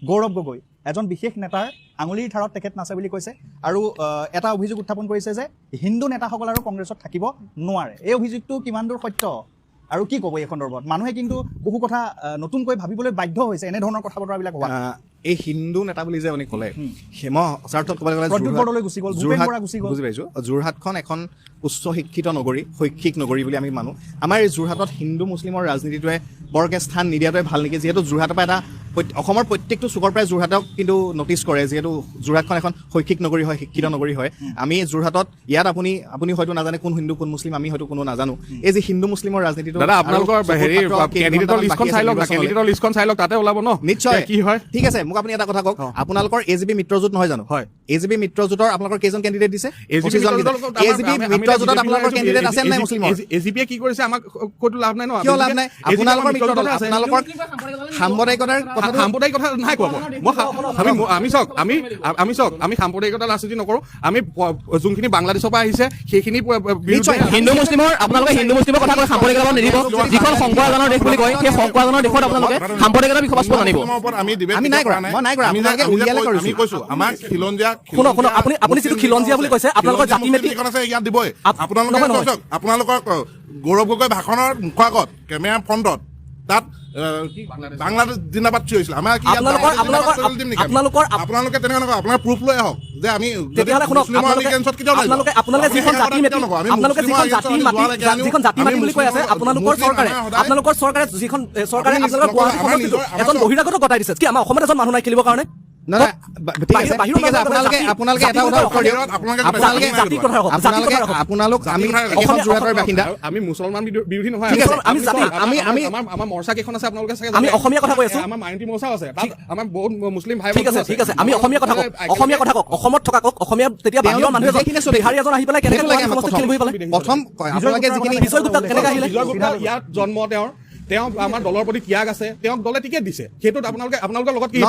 গৌৰৱ গগৈ এজন বিশেষ নেতাৰ আঙুলিৰ ধাৰত তেখেত নাছে বুলি কৈছে আৰু এটা অভিযোগ উত্থাপন কৰিছে যে হিন্দু নেতাসকল আৰু কংগ্ৰেছত থাকিব নোৱাৰে এই অভিযোগটো কিমান দূৰ সত্য আৰু কি ক'ব এই সন্দৰ্ভত মানুহে কিন্তু বহু কথা নতুনকৈ ভাবিবলৈ বাধ্য হৈছে এনেধৰণৰ কথা বতৰাবিলাক হোৱা এই হিন্দু নেতা বুলি যে আপুনি ক'লে মই অস্বাৰ্থত ক'বলৈ গ'লে বুজি পাইছো যোৰহাটখন এখন উচ্চ শিক্ষিত নগৰী শৈক্ষিক নগৰী বুলি আমি মানো আমাৰ এই যোৰহাটত হিন্দু মুছলিমৰ ৰাজনীতিটোৱে বৰকে স্থান নিদিয়াটোৱে ভাল নেকি যিহেতু যোৰহাটৰ পৰা এটা অসমৰ প্ৰত্যেকটো চুকৰ পৰাই যোৰহাটক কিন্তু নটিচ কৰে যিহেতু যোৰহাটখন এখন শৈক্ষিক নগৰী হয় শিক্ষিত নগৰী হয় আমি যোৰহাটত ইয়াত আপুনি হয়তো নাজানে কোন হিন্দু কোন মুছলিম আমি হয়তো কোনো নাজানো এই যে হিন্দু মুছলিমৰ ৰাজনীতিটো দাদা আপোনালোকৰ কেণ্ডিডেটৰ লিষ্টখন চাই লওক তাতে ওলাব ন নিশ্চয় কি হয় ঠিক আছে মোক আপুনি এটা কথা কওক আপোনালোকৰ এজিপি মিত্ৰজোঁট নহয় জানো হয় এজিপি মিত্ৰজোঁটৰ আপোনালোকৰ কেইজন কেণ্ডিডেট দিছে এজিপি মিত্ৰজোঁটত আপোনালোকৰ কেণ্ডিডেট আছে নাই মুছলিমৰ এজিপিয়ে কি কৰিছে আমাক ক'তো লাভ নাই ন কিয় লাভ নাই আপোনালোকৰ মিত্ৰজোঁট আপোনালোকৰ সাম্প্ৰদায়িকতাৰ সাম্প্ৰদায়িকতা নাই কোৱা আমি সাম্প্ৰদায়িকতা ৰাজনীতি নকৰো আমি যোনখিনি বাংলাদেশৰ পৰা আহিছে সেইখিনি হিন্দু মুছলিমৰ আপোনালোকে হিন্দু মুছলিমৰ কথা কৈ সাম্প্ৰদায়িকতা নিদিব যিখন শংকৰাজানৰ দেশ বুলি কয় সেই শংকৰাজানৰ দেশত আপোনালোকে সাম্প্ৰদায়িকতাৰ বিষয়ে প্ৰশ্ন নানিব আমি নাই কৰা আপোনালোকে উলিয়ালে আমি কৈছো আমাৰ খিলঞ্জীয়া আপুনি যিটো খিলঞ্জীয়া বুলি কৈছে আপোনালোকৰ জাতি মেট্ৰিক আছে ইয়াত দিবই আপোনালোকৰ গৌৰৱ গগৈ ভাষণৰ মুখৰ আগত কেমেৰা ফ্ৰণ্টত তাত বাংলাদেশ জিন্দাবাদ চিঞৰিছিল আমাৰ কি আপোনালোকে তেনেকুৱা নকয় আপোনাৰ প্ৰুফ লৈ আহক যে আমি আপোনালোকৰ চৰকাৰে যিখন চৰকাৰে আপোনালোকৰ এজন বহিৰাগত গতাই দিছে কি আমাৰ অসমত এজন মানুহ নাই খেলিবৰ কাৰণে নাই ঠিক আছে আপোনালোকে এটা কথা উত্তৰ দিয়ক আপোনালোক আমি এখন যোৰহাটৰ বাসিন্দা আমি মুছলমান বিৰোধী নহয় ঠিক আছে আমি আমাৰ মৰ্চা কেইখন আছে আপোনালোকে চাগে আমি অসমীয়া কথা কৈ আছো আমাৰ মাইনৰিটি মৰ্চাও আছে তাত আমাৰ বহুত মুছলিম ভাই ঠিক আছে আমি অসমীয়া কথা কওক অসমত থকা কওক অসমীয়া তেতিয়া বাহিৰৰ মানুহ বিহাৰী এজন আহি পেলাই কেনেকৈ লাগে প্ৰথম আপোনালোকে যিখিনি বিজয় গুপ্তা কেনেকৈ আহিলে বিজয় গুপ্তা ইয়াত জন্ম তেওঁ আমাৰ দলৰ প্ৰতি ত্যাগ আছে তেওঁক দলে টিকেট দিছে সেইটোত আপোনালোকৰ লগত কি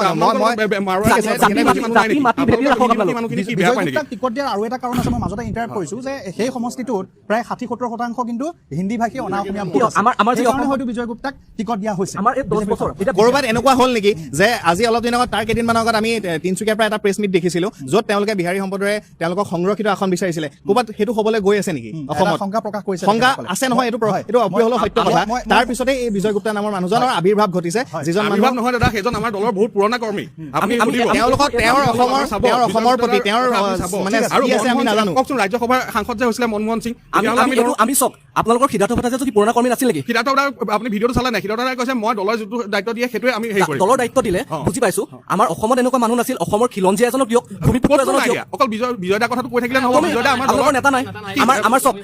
বিজয় গুপ্তাক টিকট দিয়াৰ আৰু এটা কাৰণ আছে মই মাজতে ইণ্টাৰেক্ট কৰিছো যে সেই সমষ্টিটোত প্ৰায় 60-70% কিন্তু হিন্দী ভাষী অনা অসমীয়া ভোট আছে আমাৰ যি হয়তো বিজয় গুপ্তাক টিকট দিয়া হৈছে আমাৰ এই 10 বছৰ ক'ৰবাত এনেকুৱা হ'ল নেকি যে আজি অলপ দিন আগত তাৰ কেইদিনমানৰ আগত আমি তিনিচুকীয়াৰ পৰা এটা প্ৰেছ মিট দেখিছিলো য'ত তেওঁলোকে বিহাৰী সম্প্ৰদায়ে তেওঁলোকক সংৰক্ষিত আসন বিচাৰিছিলে ক'ৰবাত সেইটো হ'বলৈ গৈ আছে নেকি অসমত শংকা প্ৰকাশ কৰিছে শংকা আছে নহয় এইটো অপ্ৰিয় সত্য কথা তাৰ পিছতে এই বিজয় গুপ্তা নামৰ মানুহজনৰ আবিৰ্ভাৱ ঘটিছে যিজন মানুহ নহয় দাদা সেইজন আমাৰ দলৰ বহুত পুৰণা কৰ্মী তেওঁৰ অসমৰ প্ৰতি তেওঁৰ মানে কি আছে আমি নাজানো কওকচোন ৰাজ্যসভাৰ সাংসদ যে হৈছিলে মনমোহন সিং আমি চক আপোনালোকৰ সিদ্ধাৰ্থ ভট্টাচাৰ্য যদি পুৰণা কৰ্মী নাছিল নেকি সিদ্ধাৰ্থ আপুনি ভিডিঅ'টো চালে নাই সিদ্ধাৰ্থ কৈছে মই দলৰ যিটো দায়িত্ব দিয়ে সেইটোৱে আমি হেৰি কৰিম দলৰ দায়িত্ব দিলে বুজি পাইছো আমাৰ অসমত এনেকুৱা মানুহ নাছিল অসমৰ খিলঞ্জীয়া এজনক দিয়ক ভূমিপুত্ৰ এজনক দিয়ক অকল বিজয় দা কথাটো কৈ থাকিলে নহ'ব বিজয় দা আমাৰ দলৰ নেতা নাই আমাৰ চক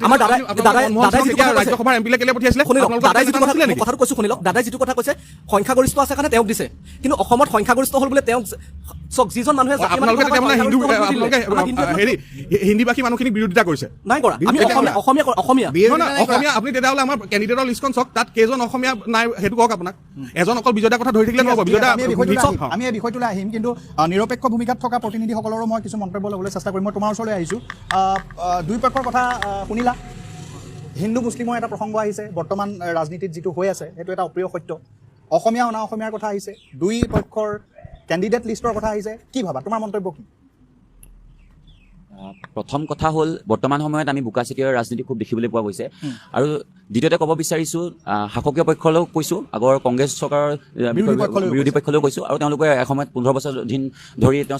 আমাৰ দাদাই ৰাজ্যসভাৰ এমপিলে কেলে পঠিয়াইছিলে দাদাই যিটো কথাটো কৈছো শুনি লওক দাদাই যিটো কথা কৈছে সংখ্যাগৰিষ্ঠ আছে কাৰণে তেওঁক দিছে কিন্তু অসমত সংখ্যাগৰিষ্ঠ হ'ল বোলে তেওঁক চক যিজন মানুহে হিন্দীভাষী মানুহখিনিক বিৰোধিতা কৰিছে নাই কৰা আমি অসমীয়া আপুনি তেতিয়াহ'লে আমাৰ কেণ্ডিডেটৰ লিষ্টখন চাওক তাত কেইজন অসমীয়া নাই সেইটো কওক আপোনাক এজন অকল বিজয় দাৰ কথা ধৰি থাকিলে নহ'ব বিজয় দা আমি এই বিষয়টোলৈ আহিম কিন্তু নিৰপেক্ষ ভূমিকাত থকা প্ৰতিনিধিসকলৰো মই কিছু মন্তব্য ল'বলৈ চেষ্টা কৰিম মই তোমাৰ ওচৰলৈ আহিছোঁ দুই পক্ষৰ কথা শুনিলা হিন্দু মুছলিমৰ এটা প্ৰসংগ আহিছে বৰ্তমান ৰাজনীতিত যিটো হৈ আছে সেইটো এটা অপ্ৰিয় সত্য অসমীয়া অনা অসমীয়াৰ কথা আহিছে দুই পক্ষৰ কেণ্ডিডেট লিষ্টৰ কথা আহিছে কি ভাবা তোমাৰ মন্তব্য কি প্ৰথম কথা হ'ল বৰ্তমান সময়ত আমি বোকাচিতীয়াৰ ৰাজনীতি খুব দেখিবলৈ পোৱা গৈছে আৰু দ্বিতীয়তে ক'ব বিচাৰিছোঁ শাসকীয় পক্ষলৈও কৈছোঁ আগৰ কংগ্ৰেছ চৰকাৰৰ বিৰোধী পক্ষলৈও কৈছোঁ আৰু তেওঁলোকে এসময়ত 15 বছৰ দিন ধৰি তেওঁ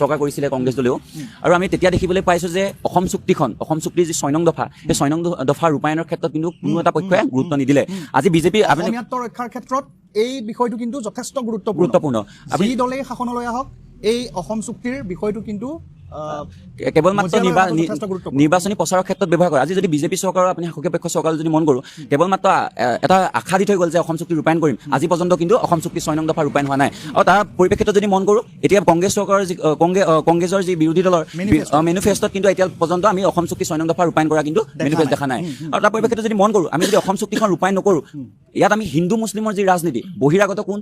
চৰকাৰ কৰিছিলে কংগ্ৰেছ দলেও আৰু আমি তেতিয়া দেখিবলৈ পাইছোঁ যে অসম চুক্তিৰ যি 6 নং দফা সেই 6 নং দফা ৰূপায়ণৰ ক্ষেত্ৰত কিন্তু কোনো এটা পক্ষই গুৰুত্ব নিদিলে আজি বিজেপি অসমীয়াত্ব ৰক্ষাৰ ক্ষেত্ৰত এই বিষয়টো কিন্তু যথেষ্ট গুৰুত্বপূৰ্ণ যি দলেই শাসনলৈ আহক এই অসম চুক্তিৰ বিষয়টো কিন্তু কেৱল মাত্ৰ নিৰ্বাচনী প্ৰচাৰৰ ক্ষেত্ৰত ব্যৱহাৰ কৰে আজি যদি বিজেপি চৰকাৰৰ আপুনি শাসকীয় পক্ষ চৰকাৰ যদি মন কৰোঁ কেৱল মাত্ৰ এটা আশা দি থৈ গ'ল যে অসম চুক্তি ৰূপায়ণ কৰিম আজি পৰ্যন্ত কিন্তু অসম চুক্তি 6 নং দফা ৰূপায়ণ হোৱা নাই আৰু তাৰ পৰিপ্ৰেক্ষিতত যদি মন কৰোঁ এতিয়া কংগ্ৰেছ চৰকাৰৰ কংগ্ৰেছৰ যি বিৰোধী দলৰ মেনিফেষ্টত কিন্তু এতিয়া পৰ্যন্ত আমি অসম চুক্তি 6 নং দফা ৰূপায়ণ কৰা কিন্তু মেনিফেষ্ট দেখা নাই আৰু তাৰ পৰিপ্ৰেক্ষিতত যদি মন কৰোঁ আমি যদি অসম চুক্তিখন ৰূপায়ণ নকৰোঁ ইয়াত আমি হিন্দু মুছলিমৰ যি ৰাজনীতি বহিৰাগত কোন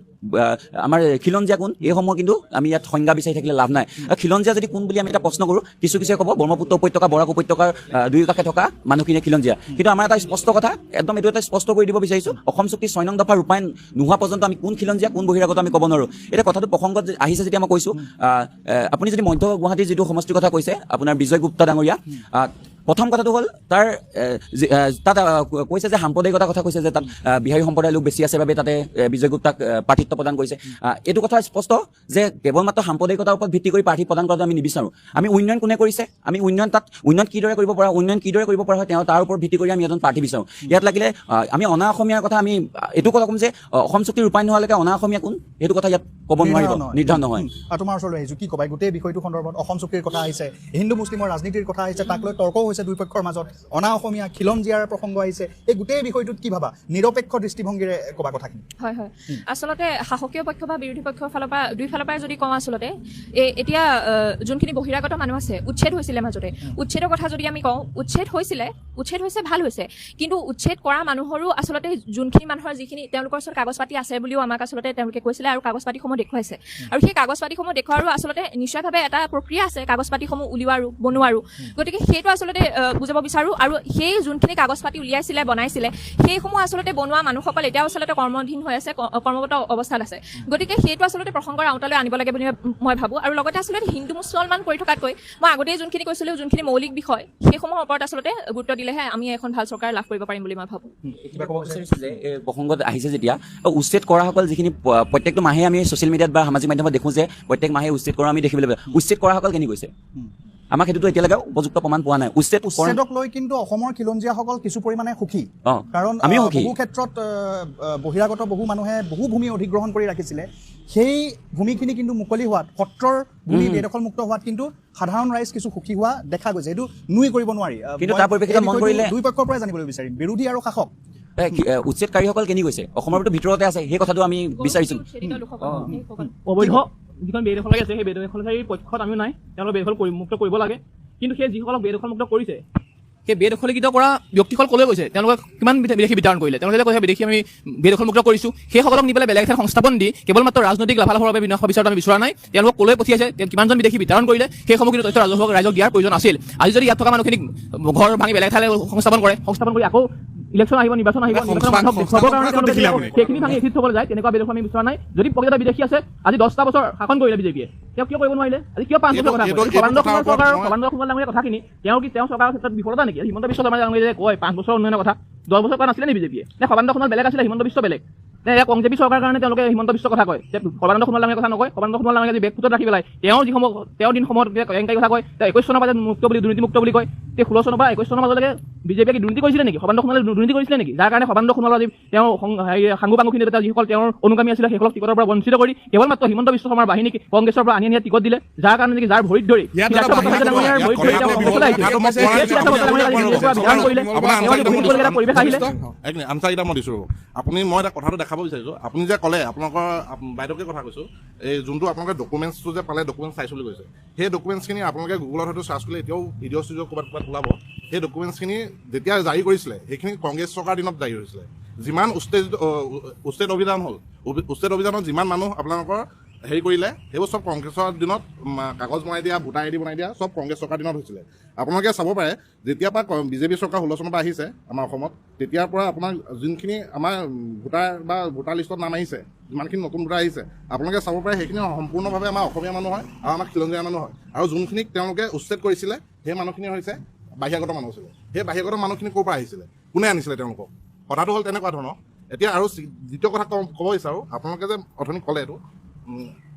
আমাৰ খিলঞ্জীয়া কোন এইসমূহ কিন্তু আমি ইয়াত সংজ্ঞা বিচাৰি থাকিলে লাভ নাই আৰু খিলঞ্জীয়া যদি কোন বুলি আমি এটা প্ৰশ্ন কৰোঁ কিছু ক'ব ব্ৰহ্মপুত্ৰ উপত্যকা বৰাক উপত্যকাৰ দুই কাষে থকা মানুহখিনিয়ে খিলঞ্জীয়া কিন্তু আমাৰ এটা স্পষ্ট কথা একদম এইটো এটা স্পষ্ট কৰি দিব বিচাৰিছোঁ অসম চুক্তি 6 নং দফা ৰূপায়ণ নোহোৱা পৰ্যন্ত আমি কোন খিলঞ্জীয়া কোন বহিৰাগত আমি ক'ব নোৱাৰোঁ এতিয়া কথাটো প্ৰসংগত আহিছে যেতিয়া মই কৈছোঁ আপুনি যদি মধ্য গুৱাহাটীৰ যিটো সমষ্টিৰ কথা কৈছে আপোনাৰ বিজয় গুপ্তা ডাঙৰীয়া প্ৰথম কথাটো হ'ল তাত কৈছে যে সাম্প্ৰদায়িকতাৰ কথা কৈছে যে তাত বিহাৰী সম্প্ৰদায়ৰ লোক বেছি আছে বাবে তাতে বিজয় গুপ্তাক প্ৰাৰ্থিত্ব প্ৰদান কৰিছে এইটো কথা স্পষ্ট যে কেৱল মাত্ৰ সাম্প্ৰদায়িকতাৰ ওপৰত ভিত্তি কৰি প্ৰাৰ্থী প্ৰদান কৰাটো আমি নিবিচাৰোঁ আমি উন্নয়ন কোনে কৰিছে আমি উন্নয়ন কিদৰে কৰিব পৰা হয় তেওঁ তাৰ ওপৰত ভিত্তি কৰি আমি এজন প্ৰাৰ্থী বিচাৰোঁ ইয়াত লাগিলে আমি অনা অসমীয়াৰ কথা আমি এইটো কথা ক'ম যে অসম চুক্তি ৰূপায়ণ নোহোৱালৈকে অনা অসমীয়া কোন সেইটো কথা ইয়াত ক'ব নোৱাৰিব নিৰ্ধাৰণ নহয় তোমাৰ ওচৰলৈ আহিছোঁ কি ক'বা গোটেই বিষয়টো সন্দৰ্ভত অসম চুক্তিৰ কথা আহিছে হিন্দু মুছলিমৰ ৰাজনীতিৰ কথা আহিছে তাক লৈ তৰ্কও হৈছে দুই পক্ষৰ মাজত অনা অসমীয়া খিলঞ্জীয়াৰ প্ৰসংগ আহিছে এই গোটেই বিষয়টোত কি ভাবা নিৰপেক্ষ দৃষ্টিভংগীৰে ক'বা কথাখিনি হয় আচলতে শাসকীয় পক্ষ বা বিৰোধী পক্ষৰ ফালৰ পৰা দুইফালৰ পৰাই যদি কওঁ আচলতে এতিয়া যোনখিনি বহিৰাগত মানুহ আছে উচ্ছেদ হৈছিলে মাজতে উচ্ছেদৰ কথা যদি আমি কওঁ উচ্ছেদ হৈছে ভাল হৈছে কিন্তু উচ্ছেদ কৰা মানুহৰো আচলতে যোনখিনি মানুহৰ যিখিনি তেওঁলোকৰ ওচৰত কাগজ পাতি আছে বুলিও আমাক আচলতে তেওঁলোকে কৈছিলে আৰু কাগজ পাতিসমূহ দেখুৱাইছে আৰু সেই কাগজ পাতিসমূহ দেখুৱাৰো আচলতে নিশ্চয়ভাৱে এটা প্ৰক্ৰিয়া আছে কাগজ পাতিসমূহ উলিওৱাৰো বনোৱাৰো গতিকে সেইটো আচলতে বুজাব বিচাৰোঁ আৰু সেই যোনখিনি কাগজ পাতি উলিয়াইছিলে বনাইছিলে সেইসমূহ আচলতে বনোৱা মানুহসকল এতিয়াও আচলতে কৰ্মধীন হৈ আছে কৰ্মগত অৱস্থাত আছে গতিকে সেইটো আচলতে প্ৰসংগৰ আওতালৈ আনিব লাগে বুলি মই ভাবোঁ আৰু লগতে আচলতে হিন্দু মুছলমান কৰি থকাতকৈ মই আগতেই যোনখিনি কৈছিলোঁ যোনখিনি মৌলিক বিষয় সেইসমূহৰ ওপৰত আচলতে গুৰুত্ব দিলেহে আমি এখন ভাল চৰকাৰ লাভ কৰিব পাৰিম বুলি মই ভাবোঁ যে এই প্ৰসংগত আহিছে যেতিয়া উচ্ছেদ কৰাসকল যিখিনি প্ৰত্যেকটো মাহে আমি ছ'চিয়েল মিডিয়াত বা সামাজিক মাধ্যমত দেখোঁ যে প্ৰত্যেক মাহে উচ্ছেদ কৰা আমি দেখিবলৈ পাওঁ উচ্ছেদ কৰাসকল কেনি গৈছে আমাক সেইটোতো এতিয়ালৈকে উপযুক্ত প্ৰমাণ পোৱা নাই। উচ্ছেদক লৈ কিন্তু অসমৰ খিলঞ্জীয়াসকল কিছু পৰিমাণে সুখী, কাৰণ আমিও সুখী। বহু ক্ষেত্ৰত বহিৰাগত বহু মানুহে বহু ভূমি অধিগ্ৰহণ কৰি ৰাখিছিলে, সেই ভূমিখিনি কিন্তু মুকলি হোৱাত, সত্ৰৰ ভূমি বেদখল মুক্ত হোৱাত কিন্তু সাধাৰণ ৰাইজ কিছু সুখী হোৱা দেখা গৈছে। এইটো নুই কৰিব নোৱাৰি। কিন্তু তাৰ পৰিপ্ৰেক্ষিতত মন কৰিলে দুই পক্ষৰ পৰাই জানিবলৈ বিচাৰিম, বিৰোধী আৰু শাসক। উচ্ছেদকাৰীসকল কেনি গৈছে? অসমৰ ভিতৰতে আছে, সেই কথাটো আমি বিচাৰিছোঁ। অবৈধ যিখন বেদখল আছে সেই বেদখলকাৰীৰ পক্ষত আমিও নাই, তেওঁলোকে বেদখল মুক্ত কৰিব লাগে। কিন্তু সেই যিসকলক বেদখল মুক্ত কৰিছে, সেই বেদখলীকৃত কৰা ব্যক্তিসকল ক'লৈ গৈছে? তেওঁলোকে কিমান বিদেশী বিতৰণ কৰিলে? তেওঁলোকে কৈছে বিদেশী আমি বেদখল মুক্ত কৰিছোঁ, সেইসকলক নি পেলাই বেলেগ ঠাইত সংস্থাপন দি কেৱল মাত্ৰ ৰাজনৈতিক লাভালাভৰ বাবে বিনাশ বিচাৰত আমি বিচৰা নাই। তেওঁলোকক ক'লৈ পঠিয়াইছে, কিমানজন বিদেশী বিতৰণ কৰিলে, সেইসমূহ কিন্তু তথ্য ৰাইজক দিয়াৰ প্ৰয়োজন আছিল। আজি যদি ইয়াত থকা মানুহখিনিক ঘৰ ভাঙি বেলেগ ঠাইলৈ সংস্থাপন কৰি আকৌ ইলেকশ্যন আহিব, নিৰ্বাচন আহিব, সেইখিনি ভাঙি এচিড থবলৈ যায়, তেনেকুৱা বেদখল আমি বিচৰা নাই। যদি প্ৰকৃত বিদেশী আছে, আজি 10টা বছৰ শাসন কৰিলে বিজেপিয়ে, তেওঁ কিয় কৰিব নোৱাৰিলে? আজি কিয় 5 বছৰ কথা কয়? সৰ্বানন্দ সোণোৱাল ডাঙৰীয়া কথা কিনি তেওঁ চৰকাৰৰ ক্ষেত্ৰত বিফলতা নেকি? হিমন্ত বিশ্ব শৰ্মা ডাঙৰীয়াই কয় 5 বছৰ উন্নয়নৰ কথা, 10 বছৰ কৰা নাছিলে নে বিজেপিয়ে? নে সৰ্বানন্দ সোণোৱাল বেলেগ আছিলে, হিমন্ত বিশ্ব বেলেগ? নে কংগ্ৰেছী চৰকাৰৰ কাৰণে তেওঁলোকে হিমন্ত বিশ্বৰ কথা কয়? সৰ্বানন্দ সোণোৱাল ডাঙৰীয়াৰ কথা নকয়? সৰ্বানন্দ সোণোৱাল ডাঙৰীয়াক বেগফুটত ৰাখি পেলাই তেওঁৰ দিনসমূহত কেংকাৰী কথা কয়, 21 চনৰ পৰা মুক্ত বুলি দুৰ্নীতি মুক্ত বুলি কয়, 16 চনৰ পৰা 21 চনৰ মাজলৈকে বিজেপিয়ে দুৰ্নীতি কৰিছিলে নেকি? সৰ্বানন্দ সোণোৱালে দুৰ্নীতি কৰিছিলে নেকি? যাৰ কাৰণে সৰ্বানন্দ সোণোৱাল আজি তেওঁ সাংগু পাংগুখিনি যিসকল তেওঁৰ অনুগামী আছিলে সেইসকলক টিকটৰ পৰা বঞ্চিত কৰি কেৱল মাত্ৰ হিমন্ত বিশ্ব শৰ্মাৰ বাহিনীক কংগ্ৰেছৰ পৰা আনি টিকট দিলে, যাৰ কাৰণে নেকি যাৰ ভৰিত ধৰি পৰিৱেশ আহিলে। আনচাৰকেইটা মই দিছোঁ। আপুনি মই এটা কথাটো দেখাব বিচাৰিছোঁ, আপুনি যে ক'লে আপোনালোকৰ বাইদেউকে কথা কৈছোঁ, এই যোনটো আপোনালোকে ডকুমেণ্টছটো যে পালে, ডকুমেণ্টছ চাইছোঁ বুলি কৈছে, সেই ডকুমেণ্টছখিনি আপোনালোকে গুগলত হয়তো চাৰ্চ কৰিলে এতিয়াও ভিডিঅ' চিডিঅ' ক'ৰবাত ওলাব। সেই ডকুমেণ্টছখিনি যেতিয়া জাৰি কৰিছিলে সেইখিনি কংগ্ৰেছ চৰকাৰ দিনত জাৰি হৈছিলে। যিমান উচ্ছেদ অভিযান হ'ল, উচ্ছেদ অভিযানত যিমান মানুহ আপোনালোকৰ হেৰি কৰিলে সেইবোৰ চব কংগ্ৰেছৰ দিনত কাগজ বনাই দিয়া, ভোটাৰ আইডি বনাই দিয়া, চব কংগ্ৰেছ চৰকাৰ দিনত হৈছিলে। আপোনালোকে চাব পাৰে যেতিয়াৰ পৰা বিজেপি চৰকাৰ 16 চনৰ পৰা আহিছে আমাৰ অসমত, তেতিয়াৰ পৰা আপোনাৰ যোনখিনি আমাৰ ভোটাৰ লিষ্টত নাম আহিছে, যিমানখিনি নতুন ভোটাৰ আহিছে, আপোনালোকে চাব পাৰে সেইখিনি সম্পূৰ্ণভাৱে আমাৰ অসমীয়া মানুহ হয় আৰু আমাৰ খিলঞ্জীয়া মানুহ হয়। আৰু যোনখিনিক তেওঁলোকে উচ্ছেদ কৰিছিলে সেই মানুহখিনি হৈছে বাহিৰাগত মানুহ আছিলে। সেই বাহিৰাগত মানুহখিনি ক'ৰ পৰা আহিছিলে, কোনে আনিছিলে তেওঁলোকক? কথাটো হ'ল তেনেকুৱা ধৰণৰ। এতিয়া আৰু দ্বিতীয় কথা ক'ব বিচাৰোঁ, আপোনালোকে যে অথনি ক'লে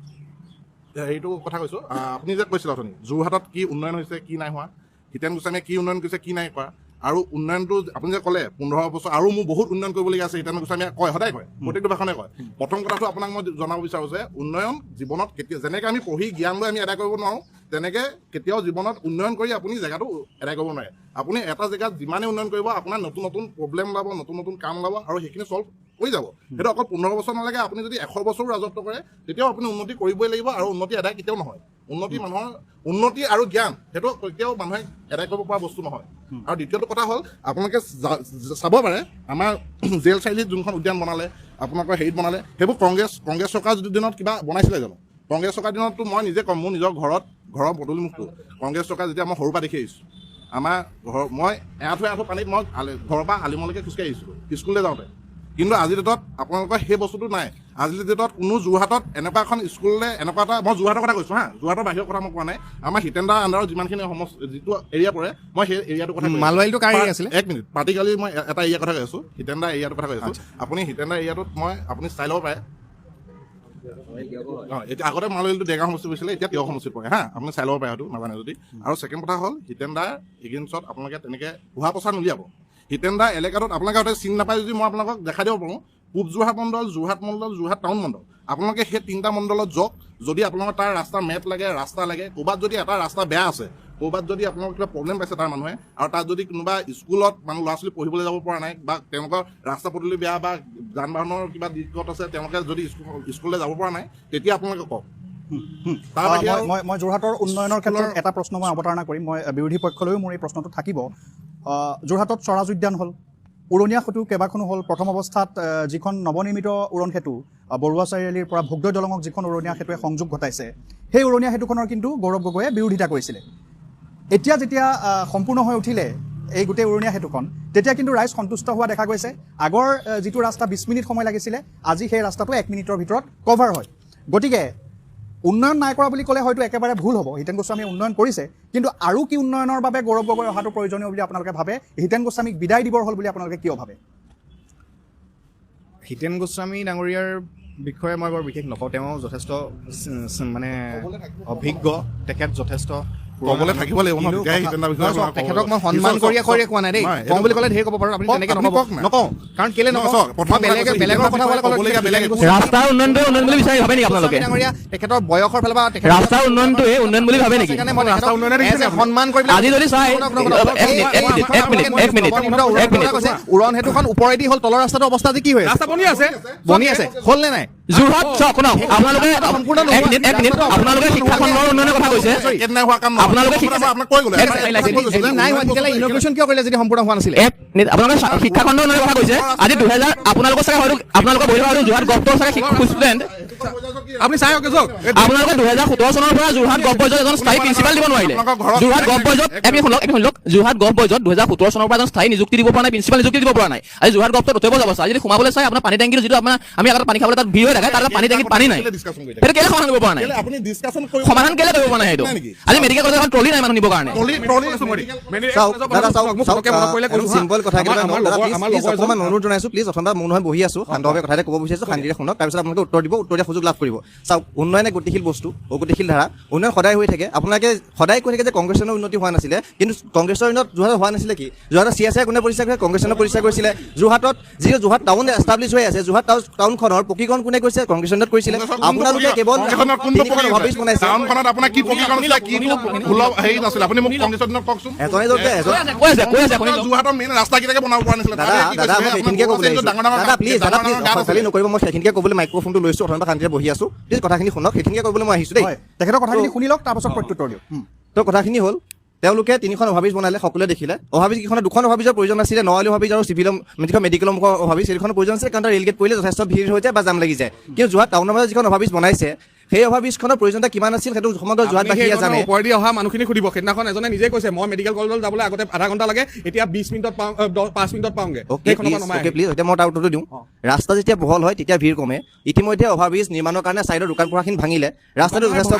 এইটো কথা কৈছোঁ, আপুনি যে কৈছিলে অথনি যোৰহাটত কি উন্নয়ন হৈছে, কি নাই হোৱা, হিতেন গোস্বামীয়ে কি উন্নয়ন কৰিছে, কি নাই কৰা, আৰু উন্নয়নটো আপুনি যে ক'লে 15 বছৰ আৰু মোৰ বহুত উন্নয়ন কৰিবলগীয়া আছে, হিতেন গোস্বামীয়ে কয়, সদায় কয়, প্ৰত্যেকটো ভাষণে কয়। প্ৰথম কথাটো আপোনাক মই জনাব বিচাৰোঁ যে উন্নয়ন জীৱনত যেনেকৈ আমি পঢ়ি জ্ঞান লৈ আমি আদায় কৰিব নোৱাৰোঁ, তেনেকৈ কেতিয়াও জীৱনত উন্নয়ন কৰি আপুনি জেগাটো আদায় কৰিব নোৱাৰে। আপুনি এটা জেগাত যিমানে উন্নয়ন কৰিব আপোনাৰ নতুন নতুন প্ৰব্লেম ওলাব, নতুন নতুন কাম ওলাব, আৰু সেইখিনি চল্ভ হৈ যাব। সেইটো অকল 15 বছৰ নালাগে, আপুনি যদি 100 বছৰো ৰাজত্ব কৰে তেতিয়াও আপুনি উন্নতি কৰিবই লাগিব, আৰু উন্নতি আদায় কেতিয়াও নহয়। মানুহৰ উন্নতি আৰু জ্ঞান সেইটো কেতিয়াও মানুহে আদায় কৰিব পৰা বস্তু নহয়। আৰু দ্বিতীয়টো কথা হ'ল আপোনালোকে চাব পাৰে আমাৰ জেল চাৰিআলিত যোনখন উদ্যান বনালে, আপোনালোকৰ হেৰিত বনালে, সেইবোৰ কংগ্ৰেছ চৰকাৰ দিনত কিবা বনাইছিলে জানো? কংগ্ৰেছ চৰকাৰ দিনততো মই নিজে ক'ম, মোৰ নিজৰ ঘৰৰ পদূলিমুখটো কংগ্ৰেছ চৰকাৰ যেতিয়া মই সৰুৰ পৰা দেখি আহিছোঁ, আমাৰ মই এআঁঠু পানীত মই ঘৰৰ পৰা আলিমলৈকে খোজকাঢ়ি আহিছিলোঁ স্কুললৈ যাওঁতে। কিন্তু আজিৰ ডেটত আপোনালোকৰ সেই বস্তুটো নাই। আজিৰ ডেটত কোনো যোৰহাটত এনেকুৱা এখন স্কুললৈ এনেকুৱা এটা, মই যোৰহাটৰ কথা কৈছোঁ হা, যোৰহাটৰ বাহিৰৰ কথা মই কোৱা নাই, আমাৰ হিতেন্দাৰ আণ্ডাৰত যিমানখিনি যিটো এৰিয়া পৰে মই সেই এৰিয়াটোৰ কথা কৈছোঁ। মালৱাইলটো কাৰ এৰিয়া আছিলে? এক মিনিট, পাৰ্টিকালি মই এটা এৰিয়াৰ কথা কৈ আছোঁ, হিতেন্দাৰ এৰিয়াটোৰ কথা কৈ আছোঁ। আপুনি হিতেন্দাৰ এৰিয়াটোত আপুনি চাই ল'ব পাৰে, এতিয়া আগতে মালৱাইলটো ডেৰগাঁও সমষ্টি গৈছিলে, এতিয়া তিয়হ সমষ্টিত পৰে হা, আপুনি চাই ল'ব পাৰে হয়তো নাজানে যদি। আৰু ছেকেণ্ড কথা হ'ল হিতেন্দাৰ এগেইনষ্টত আপোনালোকে তেনেকৈ ভুৱা প্ৰচাৰ নুলিয়াব। হিতেন্দাৰ এলেকাটোত আপোনালোকে হয়তো চিনি নাপায় যদি মই আপোনালোকক দেখাই দিব পাৰোঁ, পূব যোৰহাট মণ্ডল, যোৰহাট টাউন মণ্ডল, আপোনালোকে সেই 3টা মণ্ডলত যাওক। যদি আপোনালোকৰ তাৰ ৰাস্তা মেপ লাগে, ৰাস্তা লাগে, ক'ৰবাত যদি এটা ৰাস্তা বেয়া আছে, ক'ৰবাত যদি আপোনালোকৰ কিবা প্ৰব্লেম পাইছে তাৰ মানুহে, আৰু তাত যদি কোনোবা স্কুলত ল'ৰা ছোৱালী পঢ়িবলৈ যাব পৰা নাই, বা তেওঁলোকৰ ৰাস্তা পদূলি বেয়া বা যান বাহনৰ কিবা দিশত আছে, তেওঁলোকে যদি স্কুললৈ যাব পৰা নাই, তেতিয়া আপোনালোকে কওক। মই যোৰহাটৰ উন্নয়নৰ ক্ষেত্ৰত এটা প্ৰশ্ন মই অৱতাৰণা কৰিম, মই বিৰোধী পক্ষলৈও মোৰ এই প্ৰশ্নটো থাকিব। যোৰহাটত স্বৰাজ উদ্যান হ'ল, উৰণীয়া সেতু কেইবাখনো হ'ল। প্ৰথম অৱস্থাত যিখন নৱনিৰ্মিত উৰণ সেতু বৰুৱা চাৰিআলিৰ পৰা ভোগদৈ দলঙক যিখন উৰণীয়া সেতুৱে সংযোগ ঘটাইছে, সেই উৰণীয়া সেতুখনৰ কিন্তু গৌৰৱ গগৈয়ে বিৰোধিতা কৰিছিলে। এতিয়া যেতিয়া সম্পূৰ্ণ হৈ উঠিলে এই গোটেই উৰণীয়া সেতুখন, তেতিয়া কিন্তু ৰাইজ সন্তুষ্ট হোৱা দেখা গৈছে। আগৰ যিটো ৰাস্তা 20 মিনিট সময় লাগিছিলে, আজি সেই ৰাস্তাটো 1 মিনিটৰ ভিতৰত কভাৰ হয়। গতিকে উন্নয়ন নাই কৰা বুলি ক'লে হয়তো একেবাৰে ভুল হ'ব। হিতেন গোস্বামীয়ে উন্নয়ন কৰিছে, কিন্তু আৰু কি উন্নয়নৰ বাবে গৌৰৱ গগৈ অহাটো প্ৰয়োজনীয় বুলি আপোনালোকে ভাবে? হিতেন গোস্বামীক বিদায় দিবৰ হ'ল বুলি আপোনালোকে কিয় ভাবে? হিতেন গোস্বামী ডাঙৰীয়াৰ বিষয়ে মই বৰ বিশেষ নকওঁ। তেওঁ যথেষ্ট মানে অভিজ্ঞ, তেখেত যথেষ্ট ক'বলৈ থাকিব লাগিব ন তেতিয়াহে হিতেন্দাৰ বিষয়ে চাওক, তেখেতক মই সন্মান কৰি কোৱা নাই দেই কওঁ বুলি ক'লে ধেৰ ক'ব পাৰোঁ আপুনি তেনেকৈ আপুনি নহ'ব কওক না। নকওঁ কাৰণ কেলে নকওঁ চাওক, প্ৰথম মই বেলেগৰ কথা ক'লে বেলেগ ৰাস্তাৰ উন্নয়নটোৱে উন্নয়ন বুলি বিচাৰি ভাবে নেকি আপোনালোকে ডাঙৰীয়া তেখেতৰ বয়সৰ ফালৰ পৰা ৰাস্তাৰ উন্নয়নটোৱে উন্নয়ন বুলি ভাবে নেকি সেইকাৰণে মই ৰাস্তা উন্নয়নে দেখিছে তেখেতক সন্মান কৰি আজি যদি চাই এক মিনিট উৰণ সেতুখন ওপৰেদি হ'ল তলৰ ৰাস্তাটোৰ অৱস্থা আজি কি হৈ আছে ৰাস্তা বনি আছে বনি আছে হ'ল নে নাই যোৰহাট চাওক শুনক আপোনালোকে এক মিনিট আপোনালোকে শিক্ষা খণ্ডৰ উন্নয়নৰ কথা কৈছে একেদিনাই হোৱা কাম নহয়। আপোনালোকে প্ৰথমতে আপোনাক কৈ গ'লো যদি নাই হোৱা তেতিয়াহ'লে ইনগ্ৰেশ্যন কিয় কৰিলে যদি সম্পূৰ্ণ হোৱা নাছিলে এক মিনিট আপোনালোকে শিক্ষা খণ্ডৰ উন্নয়নৰ কথা কৈছে আজি 2000 আপোনালোকৰ চাগে হয়তো আপোনালোকৰ বহি হয়তো যোৰহাট গভটৰ চাগে ষ্টুডেণ্ট আপুনি চাই আহক যাওক আপোনালোকে 2017 চনৰ পৰা যোৰহাট গভ বয়জত এজন স্থায়ী প্ৰিন্সিপাল দিব নোৱাৰিলে যোৰহাট গভ বয়জত এক মিনিট শুনক যোৰহাট গভ বয়জত 2017 চনৰ পৰা এজন স্থায়ী নিযুক্তি দিব পৰা নাই প্ৰিন্সিপাল নিযুক্তি দিব পৰা নাই আজি যোৰহাট গভটত উঠিব যাব আজি যদি সোমাবলৈ চাই আপোনাৰ পানী টেংকিৰ যিটো আপোনাৰ আমি আগতে পানী খাবলৈ তাত ভিৰ হৈ থাকে তাৰ পানী টেংকিত পানী নাই সেইটো কেলে সমাধান কৰিব পৰা নাই আপুনি ডিছকাশ্যন কৰিব সমাধান কেলে কৰিব পৰা নাই সেইটো আজি মেডিকেল কলেজত এখন ট্ৰলি নাই মানুহ নিবৰ কাৰণে চিম্পল কথা অকণমান অনুৰোধ জনাইছো প্লিজ অথবা মোৰ নহয় বহি আছো শান্তভাৱে কথা এটা ক'ব বিচাৰিছো শান্তিৰে শুনক তাৰপিছত আপোনালোকে উত্তৰ দিব উত্তৰ দিয়া সুযোগ লাভ কৰিব চাওক উন্নয়নে গতিশীল বস্তু গতিশীল ধাৰা উন্নয়ন সদায় হৈ থাকে আপোনালোকে সদায় কৈ থাকে যে কংগ্ৰেছনৰ উন্নতি হোৱা নাছিলে কিন্তু কংগ্ৰেছৰ দিনত যোৰহাটত হোৱা নাছিলে কি যোৰহাটত চিয়াচিয়া কোনে প্ৰতিষ্ঠা কৰিছে কংগ্ৰেছনে প্ৰতিষ্ঠা কৰিছিলে যোৰহাটত যিটো যোৰহাট টাউন এষ্টাব্লিছ হৈ আছে যোৰহাট টাউনখনৰ পকীকৰণ কোনে কৰিছে কংগ্ৰেছৰ দিনত কৰিছিলে আপোনালোকে কেৱল তিনিখন অভাৱিছ বনাইছে টাউনখনত আপোনাৰ কি পকীকৰণ আছিলে কি হেৰি নাছিলে আপুনি মোক কংগ্ৰেছৰ দিনত কওকচোন এজনে কৈ আছে আপুনি যোৰহাটৰ মেইন ৰাস্তাকেইটাকে বনাব পৰা নাছিলে দাদা মই সেইখিনিকে ক'বলৈ দাদা প্লিজ ফালি নকৰিব মই সেইখিনিকে ক'বলৈ মাইক্ৰফোনটো লৈছোঁ অথবা শান্তিৰে বহি আছোঁ প্লিজ কথাখিনি শুনক সেইখিনিকে ক'বলৈ মই আহিছোঁ দেই তেখেতৰ কথাখিনি শুনি লওক তাৰপাছত প্ৰত্যুত্তৰ দিয়ক তো কথাখিনি হ'ল তেওঁলোকে তিনিখন অভাৱিছ বনালে সকলোৱে দেখিলে অভাৱিছ কেইখনত দুখন অভাৱিছৰ প্ৰয়োজন আছিলে নআলি অভাৱিছ আৰু চিভিল মেডিকেলৰ মুখৰ অভাৱিছ সেইখন প্ৰয়োজন আছিলে কাৰণ ৰেলগেট পৰিলে যথেষ্ট ভিৰ হৈ যায় বা জাম লাগি যায় কিন্তু যোৰহাট টাউনৰ মাজত যিখন অভাৱিছ বনাইছে সেই অভাৱিছখনৰ প্ৰয়োজনতা কিমান আছিল সেইটো সমগ্ৰ যোৰহাটবাসীয়ে জানে ওপৰেদি অহা মানুহখিনি সুধিব সেইদিনাখন এজনে নিজে কৈছে মই মেডিকেল কলেজলৈ যাবলৈ আগতে আধা ঘণ্টা লাগে এতিয়া 20 মিনিটত 5 মিনিটত পাওঁগে অ'কে প্লিজ এতিয়া মই তাৰ উত্তৰটো দিওঁ ৰাস্তা যেতিয়া বহল হয় তেতিয়া ভিৰ কমে ইতিমধ্যে অভাৱিছ নিৰ্মাণৰ কাৰণে চাইডৰ দোকান পোহাৰখিনি ভাঙিলে ৰাস্তাটো যথেষ্ট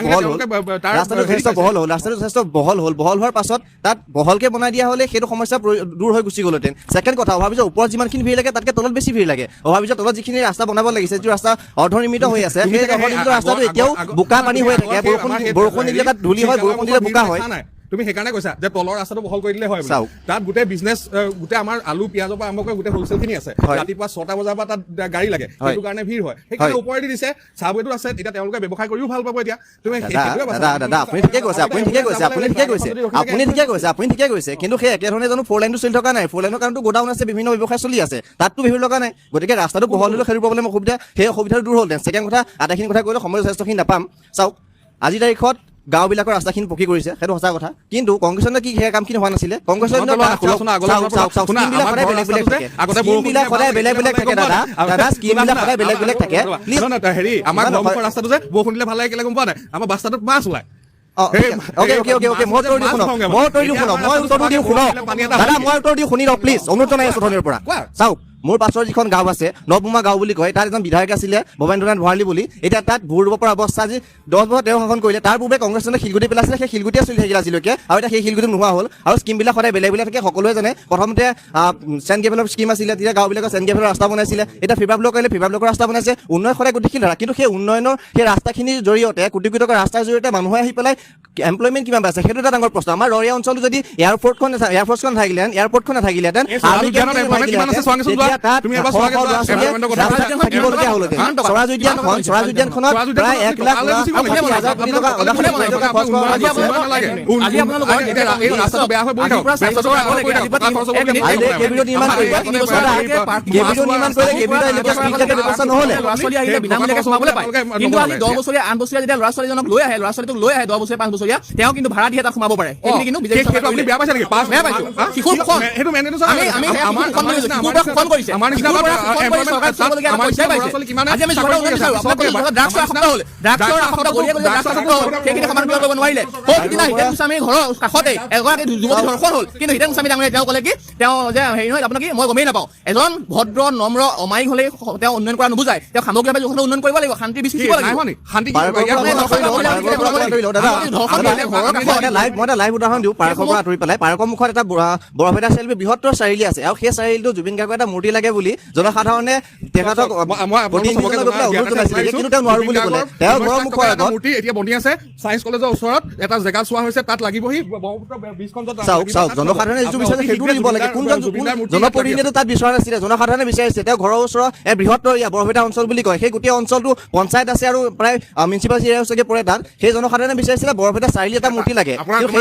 বহল হ'ল বহল হোৱাৰ পাছত তাত বহলকে বনাই দিয়া হ'লে সেইটো সমস্যা দূৰ হৈ গুচি গ'লহেঁতেন ছেকেণ্ড কথা অভাৱিছৰ ওপৰত যিমানখিনি ভিৰ লাগে তাতকৈ তলত বেছি ভিৰ লাগে অভাৱিছৰ তলত যিখিনি ৰাস্তা বনাব লাগিছে যিটো ৰাস্তা অৰ্ধনিৰ্মিত হৈ আছে সেই অৰ্ধনিৰ্মিত ৰাস্তাটো এতিয়াও বোকা পানী হৈ থাকে বৰষুণ দিলে তাত ধূলি হয় বৰষুণ দিলে বোকা হয় তুমি সেইকাৰণে কৈছা যে তলৰ ৰাস্তাটো বহল কৰি দিলে হয় তাত গোটেই বিজনেছ গোটেই আমাৰ আলু পিঁয়াজৰ পৰা আৰম্ভ কৰি গোটেই হোলচেল খিনি আছে ৰাতিপুৱা 6টা বজাৰ পৰা তাত গাড়ী লাগে সেইটো কাৰণে ভিৰ হয় সেইকাৰণে ওপৰেদি দিছে চাবৱেটো আছে এতিয়া তেওঁলোকে ব্যৱসায় কৰিও ভাল পাব এতিয়া তুমি দাদা আপুনি ঠিকে কৈছে কিন্তু সেই একেধৰণে জানো 4 লাইনটো চলি থকা নাই 4 লাইনৰ কাৰণেতো গোডাউন আছে বিভিন্ন ব্যৱসায় চলি আছে তাততো ভিৰ লগা নাই গতিকে ৰাস্তাটো বহল হ'লেও সেইটো প্ৰব্লেম অসুবিধা সেই অসুবিধাটো দূৰ হ'লহেঁতেন ছেকেণ্ড কথা আটাইখিনি কথা কৈলে সময় যথেষ্টখিনি নাপাম চাওক আজিৰ তাৰিখত গাঁওবিলাকৰ ৰাস্তাখিনি পকী কৰিছে সেইটো সঁচা কথা কিন্তু কংগ্ৰেছৰ কি সেই কামখিনি হোৱা নাছিলে কংগ্ৰেছৰ সদায় বেলেগ বেলেগ থাকে দাদা স্কিমবিলাক সদায় বেলেগ বেলেগ থাকে হেৰি আমাৰ ৰাস্তাটো যে বৰষুণ দিলে ভাল লাগে কেলে গম পোৱা নাই আমাৰ বাস্তাটোত মাছ ওলায় চাওক মোৰ পাছৰ যিখন গাঁও আছে নৱমা গাঁও বুলি কয় তাত এজন বিধায়ক আছিলে ভৱেন্দ্ৰনাথ ভঁৰালী বুলি এতিয়া তাত ভোট দিব পৰা অৱস্থা আজি 10 বছৰ তেওঁ শাসন কৰিলে তাৰ পূৰ্বে কংগ্ৰেছনে শিলগুটি পেলাইছিলে সেই শিলগুটিয়ে চলি থাকিলে আজিলৈকে আৰু এতিয়া সেই শিলগুটি নোহোৱা হ'ল আৰু স্কিমবিলাক সদায় বেলেগ বেলেগ থাকে সকলোৱে জানে প্ৰথমতে চেণ্ট গেভেলৰ স্কিম আছিলে তেতিয়া গাঁওবিলাকৰ চেণ্ট গেভেলৰ ৰাস্তা বনাইছিলে এতিয়া ফিফা ব্লক আহিলে ফিফা ব্লকৰ ৰাস্তা বনাইছে উন্নয়ন সদায় গতিশীল ধাৰা কিন্তু সেই উন্নয়নৰ সেই ৰাস্তাখিনিৰ জৰিয়তে কোটি কোটি টকাৰ ৰাস্তাৰ জৰিয়তে মানুহে আহি পেলাই এমপ্লয়মেণ্ট কিমান পাইছে সেইটো এটা ডাঙৰ প্ৰশ্ন আমাৰ ৰঙিয়া অঞ্চলটো যদি এয়াৰপৰ্টখন নাথাকিলেহেঁতেন স্বৰাজ উদ্যানখনত প্ৰায় 1 লাখ তেওঁ কিন্তু ভাড়া দিয়ে তাত সোমাব পাৰে কাষতে এগৰাকী যুৱতী ধৰ্ষণ হ'ল কিন্তু হিতেন গোস্বামী ডাঙৰীয়াই তেওঁ ক'লে কি তেওঁ যে হেৰি নহয় আপোনাক মই গমেই নাপাওঁ এজন ভদ্ৰ নম্ৰ অমায়িক হ'লে তেওঁ উন্নয়ন কৰা নুবুজায় তেওঁ সামগ্ৰিকভাৱে উন্নয়ন কৰিব লাগিব শান্তি বিস্তৃতি দিব লাগিব মই এটা লাইভ উদাহৰণ দিওঁ পাৰ্কৰ পৰা আঁতৰি পেলাই পাৰ্কৰ মুখত এটা বৰপেটা চাৰিআলি বৃহত্তৰ চাৰিআলি আছে আৰু সেই চাৰিআলিটো জুবিন গাৰ্গৰ এটা মূৰ্তি লাগে বুলি জনসাধাৰণে তেখেতক অনুৰোধ জনাইছিলে কিন্তু তেওঁ নোৱাৰো বুলি ক'লে তেওঁৰ ঘৰৰ মুখৰ আগত মূৰ্তি এতিয়া বনি আছে চায়েন্স কলেজৰ ওচৰত এটা জেগা চোৱা হৈছে তাত লাগিবহি ব্ৰহ্মপুত্ৰ ব্ৰীজখন চাওক জনসাধাৰণে যিটো বিচাৰে সেইটো দিব লাগে কোনজন জনপ্ৰতিনিধিয়ে তাত বিচৰা নাছিলে জনসাধাৰণে বিচাৰিছে তেওঁ ঘৰৰ ওচৰত বৃহত্তৰ বৰপেটা অঞ্চল বুলি কয় সেই গোটেই অঞ্চলটো পঞ্চায়ত আছে আৰু প্ৰায় মিউনিচিপাল এৰিয়া চাগে পৰে তাত সেই জনসাধাৰণে বিচাৰিছিলে বৰপেটা চাৰিআলি এটা মূৰ্তি লাগে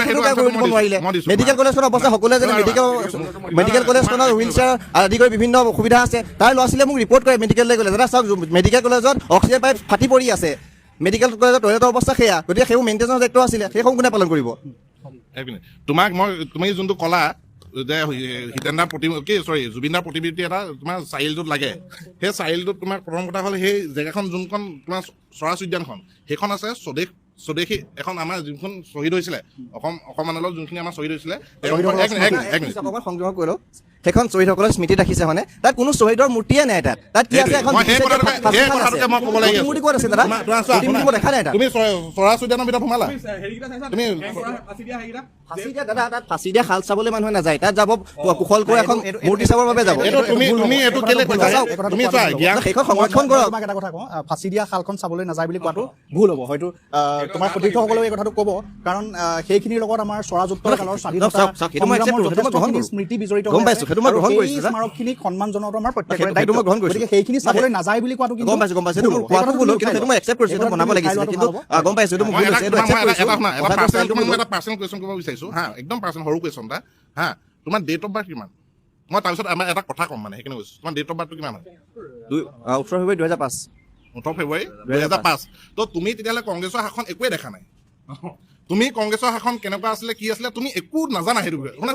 সেইটো কৰি দিব নোৱাৰিলে মেডিকেল কলেজখনৰ অৱস্থা সকলোৱে জানে মেডিকেল কলেজখনৰ হুইল চেয়াৰ আদি কৰি বিভিন্ন সুবিধা আছে তাৰ ল'ৰা ছোৱালীয়ে মোক ৰিপৰ্ট কৰে মেডিকেললৈ গ'লে দাদা চাওক মেডিকেল কলেজত অক্সিজেন পাইপ ফাটি পৰি আছে মেডিকেল কলেজৰ টয়লেটৰ অৱস্থা সেয়া গতিকে সেইবোৰ মেইনটেনেঞ্চৰ দায়িত্ব আছিলে সেইসমূহ কোনে পালন কৰিব তোমাক তুমি যোনটো ক'লা যে হিতেন্দাৰ জুবিনদাৰ প্ৰতিমূৰ্তি এটা তোমাৰ চাৰিআলিটোত লাগে সেই চাৰিআলিটোত তোমাৰ প্ৰথম কথা হ'ল সেই জেগাখন যোনখন তোমাৰ স্বৰাজ উদ্যানখন সেইখন আছে স্বদেশী এখন আমাৰ যোনখন শ্বহীদ হৈছিলে অসম আন্দোলনত যোনখিনি আমাৰ শ্বহীদ হৈছিলে সংগ্ৰহ কৰিলোঁ সেইখন শ্বহীদসকলৰ স্মৃতি ৰাখিছে মানে তাত কোনো শ্বহীদৰ মূৰ্তিয়ে নাই তাত কি আছে এখন মূৰ্তি ক'ত আছে দাদা দেখা নাই তুমি স্বৰাজ উদ্যানৰ ভিতৰত সোমালা তুমি দাদা তাত ফাঁচি দিয়া শাল চাবলৈ মানুহে নাযায় তাত যাব কুশল কৰি এখন মূৰ্তি চাবৰ বাবে যাব সেইখন সংৰক্ষণ কৰক এটা কথা কওঁ ফাঁচি দিয়া শালখন চাবলৈ নাযায় বুলি কোৱাটো ভুল হ'ব হয়তো তোমাৰ সতীৰ্থসকলেও এই কথাটো ক'ব কাৰণ সেইখিনিৰ লগত আমাৰ স্বৰাজোত্তৰ কালৰ স্বাধীনতা স্মৃতি বিজড়িত স্মাৰকখিনিক সন্মান জনোৱাটো আমাৰ প্ৰত্যেকৰে দায়িত্ব গতিকে সেইখিনি চাবলৈ নাযায় বুলি কোৱাটো কিন্তু একদম পাৰ্চনেল সৰু কুৱেশ্যন এটা হা তোমাৰ ডেট অফ বাৰ্থ কিমান মই তাৰপিছত আমাৰ এটা কথা ক'ম মানে সেইখিনি কৈছোঁ তোমাৰ ডেট অফ বাৰ্থটো কিমান হয় 18 ফেব্ৰুৱাৰী 2005 18 ফেব্ৰুৱাৰী 2005 তো তুমি তেতিয়াহ'লে কংগ্ৰেছৰ শাসন একোৱে দেখা নাই তুমি কংগ্ৰেছৰ শাসন কেনেকুৱা আছিলে কি আছিলে তুমি একো নাজানা সেইটো শুনা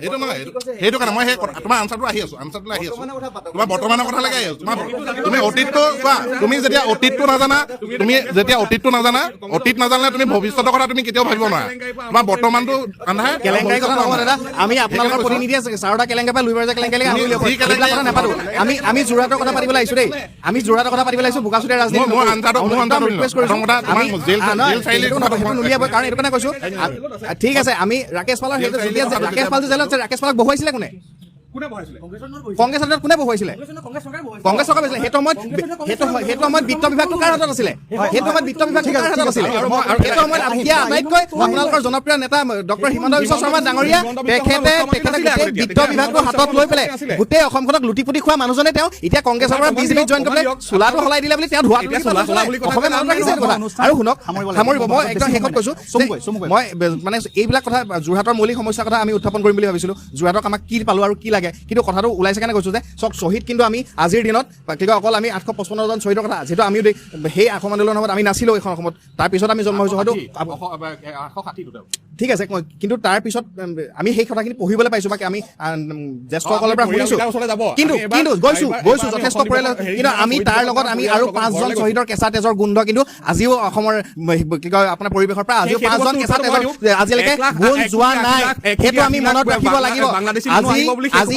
সেইটো নহয় সেইটো কাৰণে মই সেই তোমাৰ আনচাৰটো আহি আছো তোমাৰ বৰ্তমানৰ কথালৈকে আহি আছো তুমি অতীতটো চোৱা তুমি যেতিয়া অতীতটো নাজানা অতীত নাজানিলে তুমি ভৱিষ্যতৰ কথা তুমি কেতিয়াও ভাবিব নোৱাৰা তোমাৰ বৰ্তমানটো আন্ধাৰ কেলেংকাৰী কথা নহয় দাদা আমি আপোনালোকৰ প্ৰতিনিধি আছে চাৰটা কেলেংকাৰী পৰা লুইবাৰ কেলেংকাৰী কথা নাপাতো আমি যোৰহাটৰ কথা পাতিবলৈ আহিছো দেই আমি যোৰহাটৰ কথা পাতিবলৈ আহিছো বোকাচুতীয়া ৰাজনীতি মই আনচাৰটো কাৰণ এইটো কাৰণে কৈছো ঠিক আছে আমি ৰাকেশ পালৰ ৰাকেশ পাল জেলত ৰাকেশ পালক বহুৱাইছিলে কোনে কংগ্ৰেছ হাতত কোনে বহুৱাইছিলে কংগ্ৰেছ চৰকাৰ পাইছিলে সেইটো সময়ত বিত্ত বিভাগটো কাৰ হাতত আছিলে সেইটো সময়ত বিত্ত বিভাগটো কাৰ হাতত আছিলে সেইটো সময়ত আটাইতকৈ আপোনালোকৰ জনপ্ৰিয় নেতা ডক্টৰ হিমন্ত বিশ্ব শৰ্মা ডাঙৰীয়া তেখেতে গোটেই বিত্ত বিভাগটো হাতত লৈ পেলাই গোটেই অসমখনক লুটিপুটি খোৱা মানুহজনে তেওঁ এতিয়া কংগ্ৰেছৰ পৰা বিজেপিত জইন কৰিবলৈ চোলাটো সলাই দিলে বুলি তেওঁ ধোৱাটো অসমে মনত ৰাখিছে কথা আৰু শুনক সামৰিব মই একদম শেষত কৈছো মই মানে এইবিলাক কথা যোৰহাটৰ মৌলিক সমস্যাৰ কথা আমি উত্থাপন কৰিম বুলি ভাবিছিলো যোৰহাটক আমাক কি পালো আৰু কি লাগে কিন্তু কথাটো ওলাইছে কাৰণে কৈছো যে চক শ্বহীদ কিন্তু আমি আজিৰ দিনত অকল আমি 855 জন শ্বহীদৰ কথা যিহেতু আমি সেই আহোম আন্দোলনৰ সময়ত আমি নাছিলো এইখন অসমত তাৰপিছত আমি জন্ম হৈছো হয়তো ঠিক আছে কিন্তু তাৰপিছত আমি সেই কথাখিনি পঢ়িবলৈ পাইছো বাকী আমি জ্যেষ্ঠসকলৰ পৰা শুনিছো কিন্তু গৈছো যথেষ্ট পৰিলে কিন্তু আমি তাৰ লগত আমি আৰু 5 জন শ্বহীদৰ কেঁচা তেজৰ গোন্ধ কিন্তু আজিও অসমৰ কি কয় আপোনাৰ পৰিৱেশৰ পৰা আজিও 5 জন কেঁচা তেজৰ আজিলৈকে গুণ যোৱা নাই সেইটো আমি মনত ৰাখিব লাগিব আজি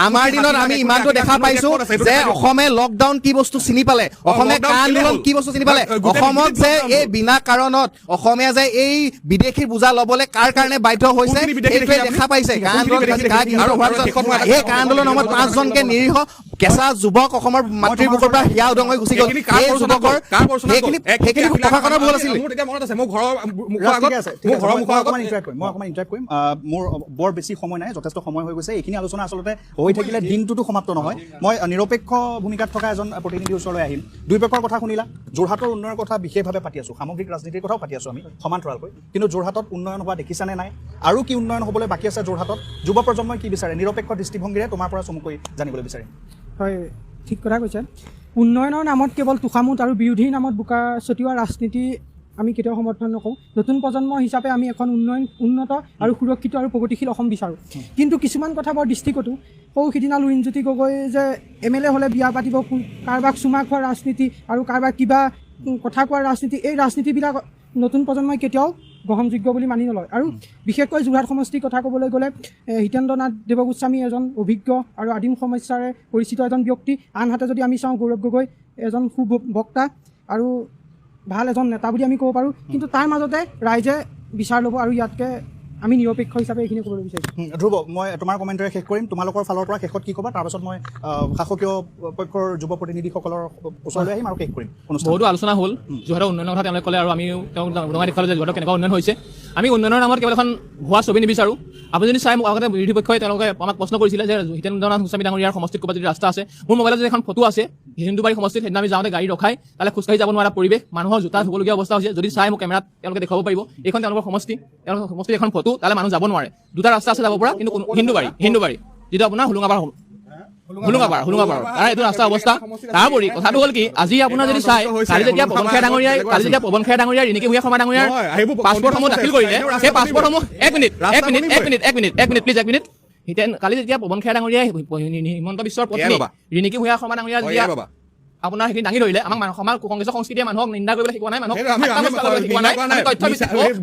আমাৰ দিনত আমি ইমানটো দেখা পাইছো যে অসমে লকডাউন কি বস্তু চিনি পালে অসমে কা আন্দোলন কি বস্তু চিনি পালে অসমত যে এই বিনা কাৰণত অসমীয়া যে এই বিদেশী বুজা ল'বলৈ কাৰ কাৰণে বাধ্য হৈছে সেইটোৱে দেখা পাইছে সেই কা আন্দোলন সময়ত 5 জনকে নিৰীহ কেঁচা যুৱক অসমৰ মাতৃৰ বুকৰ পৰা হিয়া উদং হৈ গুচি গ'ল এই যুৱকৰ সেইখিনি প্ৰশাসনৰ ভুল আছিল মোৰ বৰ বেছি সময় নাই যথেষ্ট সময় হৈ গৈছে এইখিনি আলোচনা আচলতে হৈ থাকিলে দিনটোতো সমাপ্ত নহয় মই নিৰপেক্ষ ভূমিকাত থকা এজন প্ৰতিনিধিৰ ওচৰলৈ আহিম দুই পক্ষৰ কথা শুনিলা যোৰহাটৰ উন্নয়নৰ কথা বিশেষভাৱে পাতি আছো সামগ্ৰিক ৰাজনীতিৰ কথাও পাতি আছো আমি সমান্তৰালকৈ কিন্তু যোৰহাটত উন্নয়ন হোৱা দেখিছানে নাই আৰু কি উন্নয়ন হ'বলৈ বাকী আছে যোৰহাটত যুৱ প্ৰজন্মই কি বিচাৰে নিৰপেক্ষ দৃষ্টিভংগীৰে তোমাৰ পৰা চমুকৈ জানিবলৈ বিচাৰিম হয় ঠিক কথা কৈছে উন্নয়নৰ নামত কেৱল তোষামোদ আৰু বিৰোধীৰ নামত বোকা ছটিওৱা ৰাজনীতি আমি কেতিয়াও সমৰ্থন নকৰোঁ নতুন প্ৰজন্ম হিচাপে আমি এখন উন্নত আৰু সুৰক্ষিত আৰু প্ৰগতিশীল অসম বিচাৰোঁ কিন্তু কিছুমান কথা বৰ দৃষ্টিকটো সিদিনা লুৰিণজ্যোতি গগৈ যে MLA হ'লে বিয়া পাতিব কাৰোবাক চুমা খোৱাৰ ৰাজনীতি আৰু কাৰোবাক কিবা কথা কোৱাৰ ৰাজনীতি এই ৰাজনীতিবিলাক নতুন প্ৰজন্মই কেতিয়াও গ্ৰহণযোগ্য বুলি মানি নলয় আৰু বিশেষকৈ যোৰহাট সমষ্টিৰ কথা ক'বলৈ গ'লে হিতেন্দ্ৰ নাথ দেৱগোস্বামী এজন অভিজ্ঞ আৰু আদিম সমস্যাৰে পৰিচিত এজন ব্যক্তি আনহাতে যদি আমি চাওঁ গৌৰৱ গগৈ এজন সুবক্তা আৰু ভাল এজন নেতা বুলি আমি ক'ব পাৰোঁ কিন্তু তাৰ মাজতে ৰাইজে বিচাৰ ল'ব আৰু ইয়াতকৈ আমি নিৰপেক্ষ হিচাপে এইখিনি ক'বলৈ বিচাৰিছোঁ ধ্ৰুৱ মই তোমাৰ কমেণ্টেৰে শেষ কৰিম তোমালোকৰ ফালৰ পৰা শেষত কি ক'বা তাৰপাছত মই শাসকীয় পক্ষৰ যুৱ প্ৰতিনিধিসকলৰ ওচৰলৈ আহিম আৰু শেষ কৰিম বহুতো আলোচনা হ'ল যোৰহাটৰ উন্নয়নৰ কথা তেওঁলোকে ক'লে আৰু আমিও তেওঁক উদঙাই দেখুৱালোঁ যে যোৰহাটৰ কেনেকুৱা উন্নয়ন হৈছে আমি উন্নয়নৰ নামত কেৱল এখন ভুৱা ছবি নিবিচাৰোঁ আপুনি যদি চাই মোক আগতে বিৰোধী পক্ষই তেওঁলোকে আমাক প্ৰশ্ন কৰিছিলে যে হিতেন্দ্ৰনাথ গোস্বামী ডাঙৰীয়াৰ সমষ্টিত ক'ৰবাত যদি ৰাস্তা আছে মোৰ মোবাইলত যদি এখন ফটো আছে হিন্দুবাৰী সমষ্টিত সেইদিনা আমি যাওঁতে গাড়ী ৰখাই তালৈ খোজকাঢ়ি যাব নোৱাৰা পৰিৱেশ মানুহৰ জোতা ধুবলগীয়া অৱস্থা হৈছে যদি চাই মোক কেমেৰাত তেওঁলোকে দেখুৱাব পাৰিব এইখন তেওঁলোকৰ সমষ্টিৰ এখন ফটো তালৈ মানুহ যাব নোৱাৰে দুটা ৰাস্তা আছে যাব পৰা কিন্তু হিন্দুবাৰী যিটো আপোনাৰ হোলোঙাপাৰ তাৰ এইটো ৰাস্তাৰ অৱস্থা তাৰোপৰি কথাটো হ'ল কি আজি আপোনাৰ যদি চাই কালি যেতিয়া পৱন খেৰ ডাঙৰীয়াই ৰিণিকী ভূঞা শৰ্মা ডাঙৰীয়াৰ পাছপৰ্টসমূহ দাখিল কৰিলে সেই পাছপৰ্টসমূহ এক মিনিট প্লিজ কালি যেতিয়া পৱন খেৰ ডাঙৰীয়াই হিমন্ত বিশ্বৰ পত্নী ৰিণিকী ভূঞা শৰ্মা ডাঙৰীয়া যেতিয়া আপোনাৰ সেইখিনি দাঙি ধৰিলে আমাক কংগ্ৰেছৰ সংস্কৃতিয়ে মানুহক নিন্দা কৰিবলৈ শিকোৱা নাই মানুহক শিকোৱা নাই তথ্য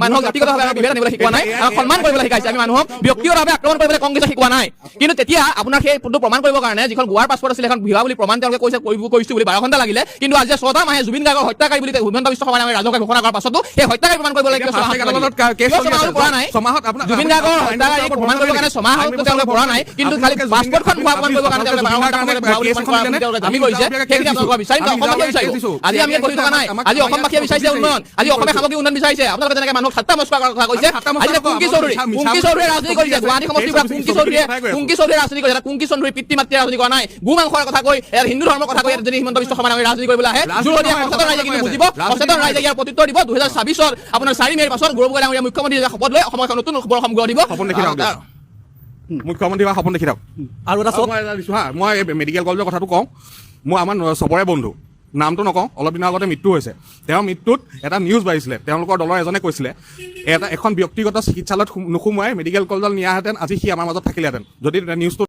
মানুহক ব্যক্তিগতভাৱে বিভেদ আনিবলৈ শিকোৱা নাই সন্মান কৰিবলৈ শিকাইছে আমি মানুহক ব্যক্তিগতভাৱে আক্ৰমণ কৰিবলৈ কংগ্ৰেছে শিকোৱা নাই কিন্তু তেতিয়া আপোনাৰ সেই ফটো প্ৰমাণ কৰিবৰ কাৰণে যিখন গোৱাৰ পাছপৰ্ট আছিলে এখন ভুৱা বুলি প্ৰমাণ তেওঁলোকে কৈছে কৰিছোঁ বুলি 12 ঘণ্টা লাগিলে কিন্তু আজি 6টা মাহে জুবিন গাৰ্গৰ হত্যাকাৰী বুলি হিমন্ত বিশ্ব শৰ্মা ডাঙৰীয়াই ৰাজহুৱাকৈ ঘোষণা কৰাৰ পাছতো সেই হত্যাকাৰী প্ৰমাণ কৰিবলৈ পৰা নাই জুবিন গাৰ্গৰ হত্যাকাৰী প্ৰমাণ কৰিবৰ কাৰণে 6 মাহ তেওঁলোকে পৰা নাই কিন্তু খালি পাছপৰ্টখন ভুৱা প্ৰমাণ কৰিবৰ কাৰণে তেওঁলোকে 12 ঘণ্টা দাবী কৰিছে আজি আমি কৰি থকা নাই আজি অসমবাসীয়ে বিচাৰিছে উন্নয়ন আজি অসমে সামগ্ৰিক উন্নয়ন বিচাৰিছে আপোনালোকে যেনেকৈ মানুহক ঠাট্টা মস্কৰা কৰাৰ কথা কৈছে আজি কুংকি চৌধুৰীয়ে ৰাজনীতি কৰিছে গুৱাহাটী সমষ্টিৰ পৰা কুংকি চৌধুৰীয়ে ৰাজনীতি কৰিছে কুংকি চৌধুৰীৰ পিতৃ মাতৃয়ে ৰাজনীতি কৰা নাই গো মাংসৰ কথা কৈ হিন্দু ধৰ্মৰ কথা কৈ যদি হিমন্ত বিশ্ব শৰ্মা ডাঙৰীয়াই ৰাজনীতি কৰিবলৈ আহে সচেতন ৰাইজে কিন্তু বুজিব সচেতন ৰাইজে ইয়াৰ প্ৰত্যুত্তৰ দিব 2026 আপোনাৰ 4 মে'ৰ পাছত গৌৰৱ গগৈ ডাঙৰীয়া মুখ্যমন্ত্ৰী শপত লৈ অসমক নতুন অসম গঢ় দিব মুখ্যমন্ত্ৰী বা সপোন দেখি থাকক আৰু এটা মই মেডিকেল কলেজৰ কথাটো কওঁ মই আমাৰ চবৰে বন্ধু নামটো নকওঁ অলপ দিনৰ আগতে মৃত্যু হৈছে তেওঁৰ মৃত্যুত এটা নিউজ বাঢ়িছিলে তেওঁলোকৰ দলৰ এজনে কৈছিলে এখন ব্যক্তিগত চিকিৎসালয়ত নোসোমোৱাই মেডিকেল কলেজত নিয়াহেঁতেন আজি সি আমাৰ মাজত থাকিলেহেঁতেন যদি নিউজটো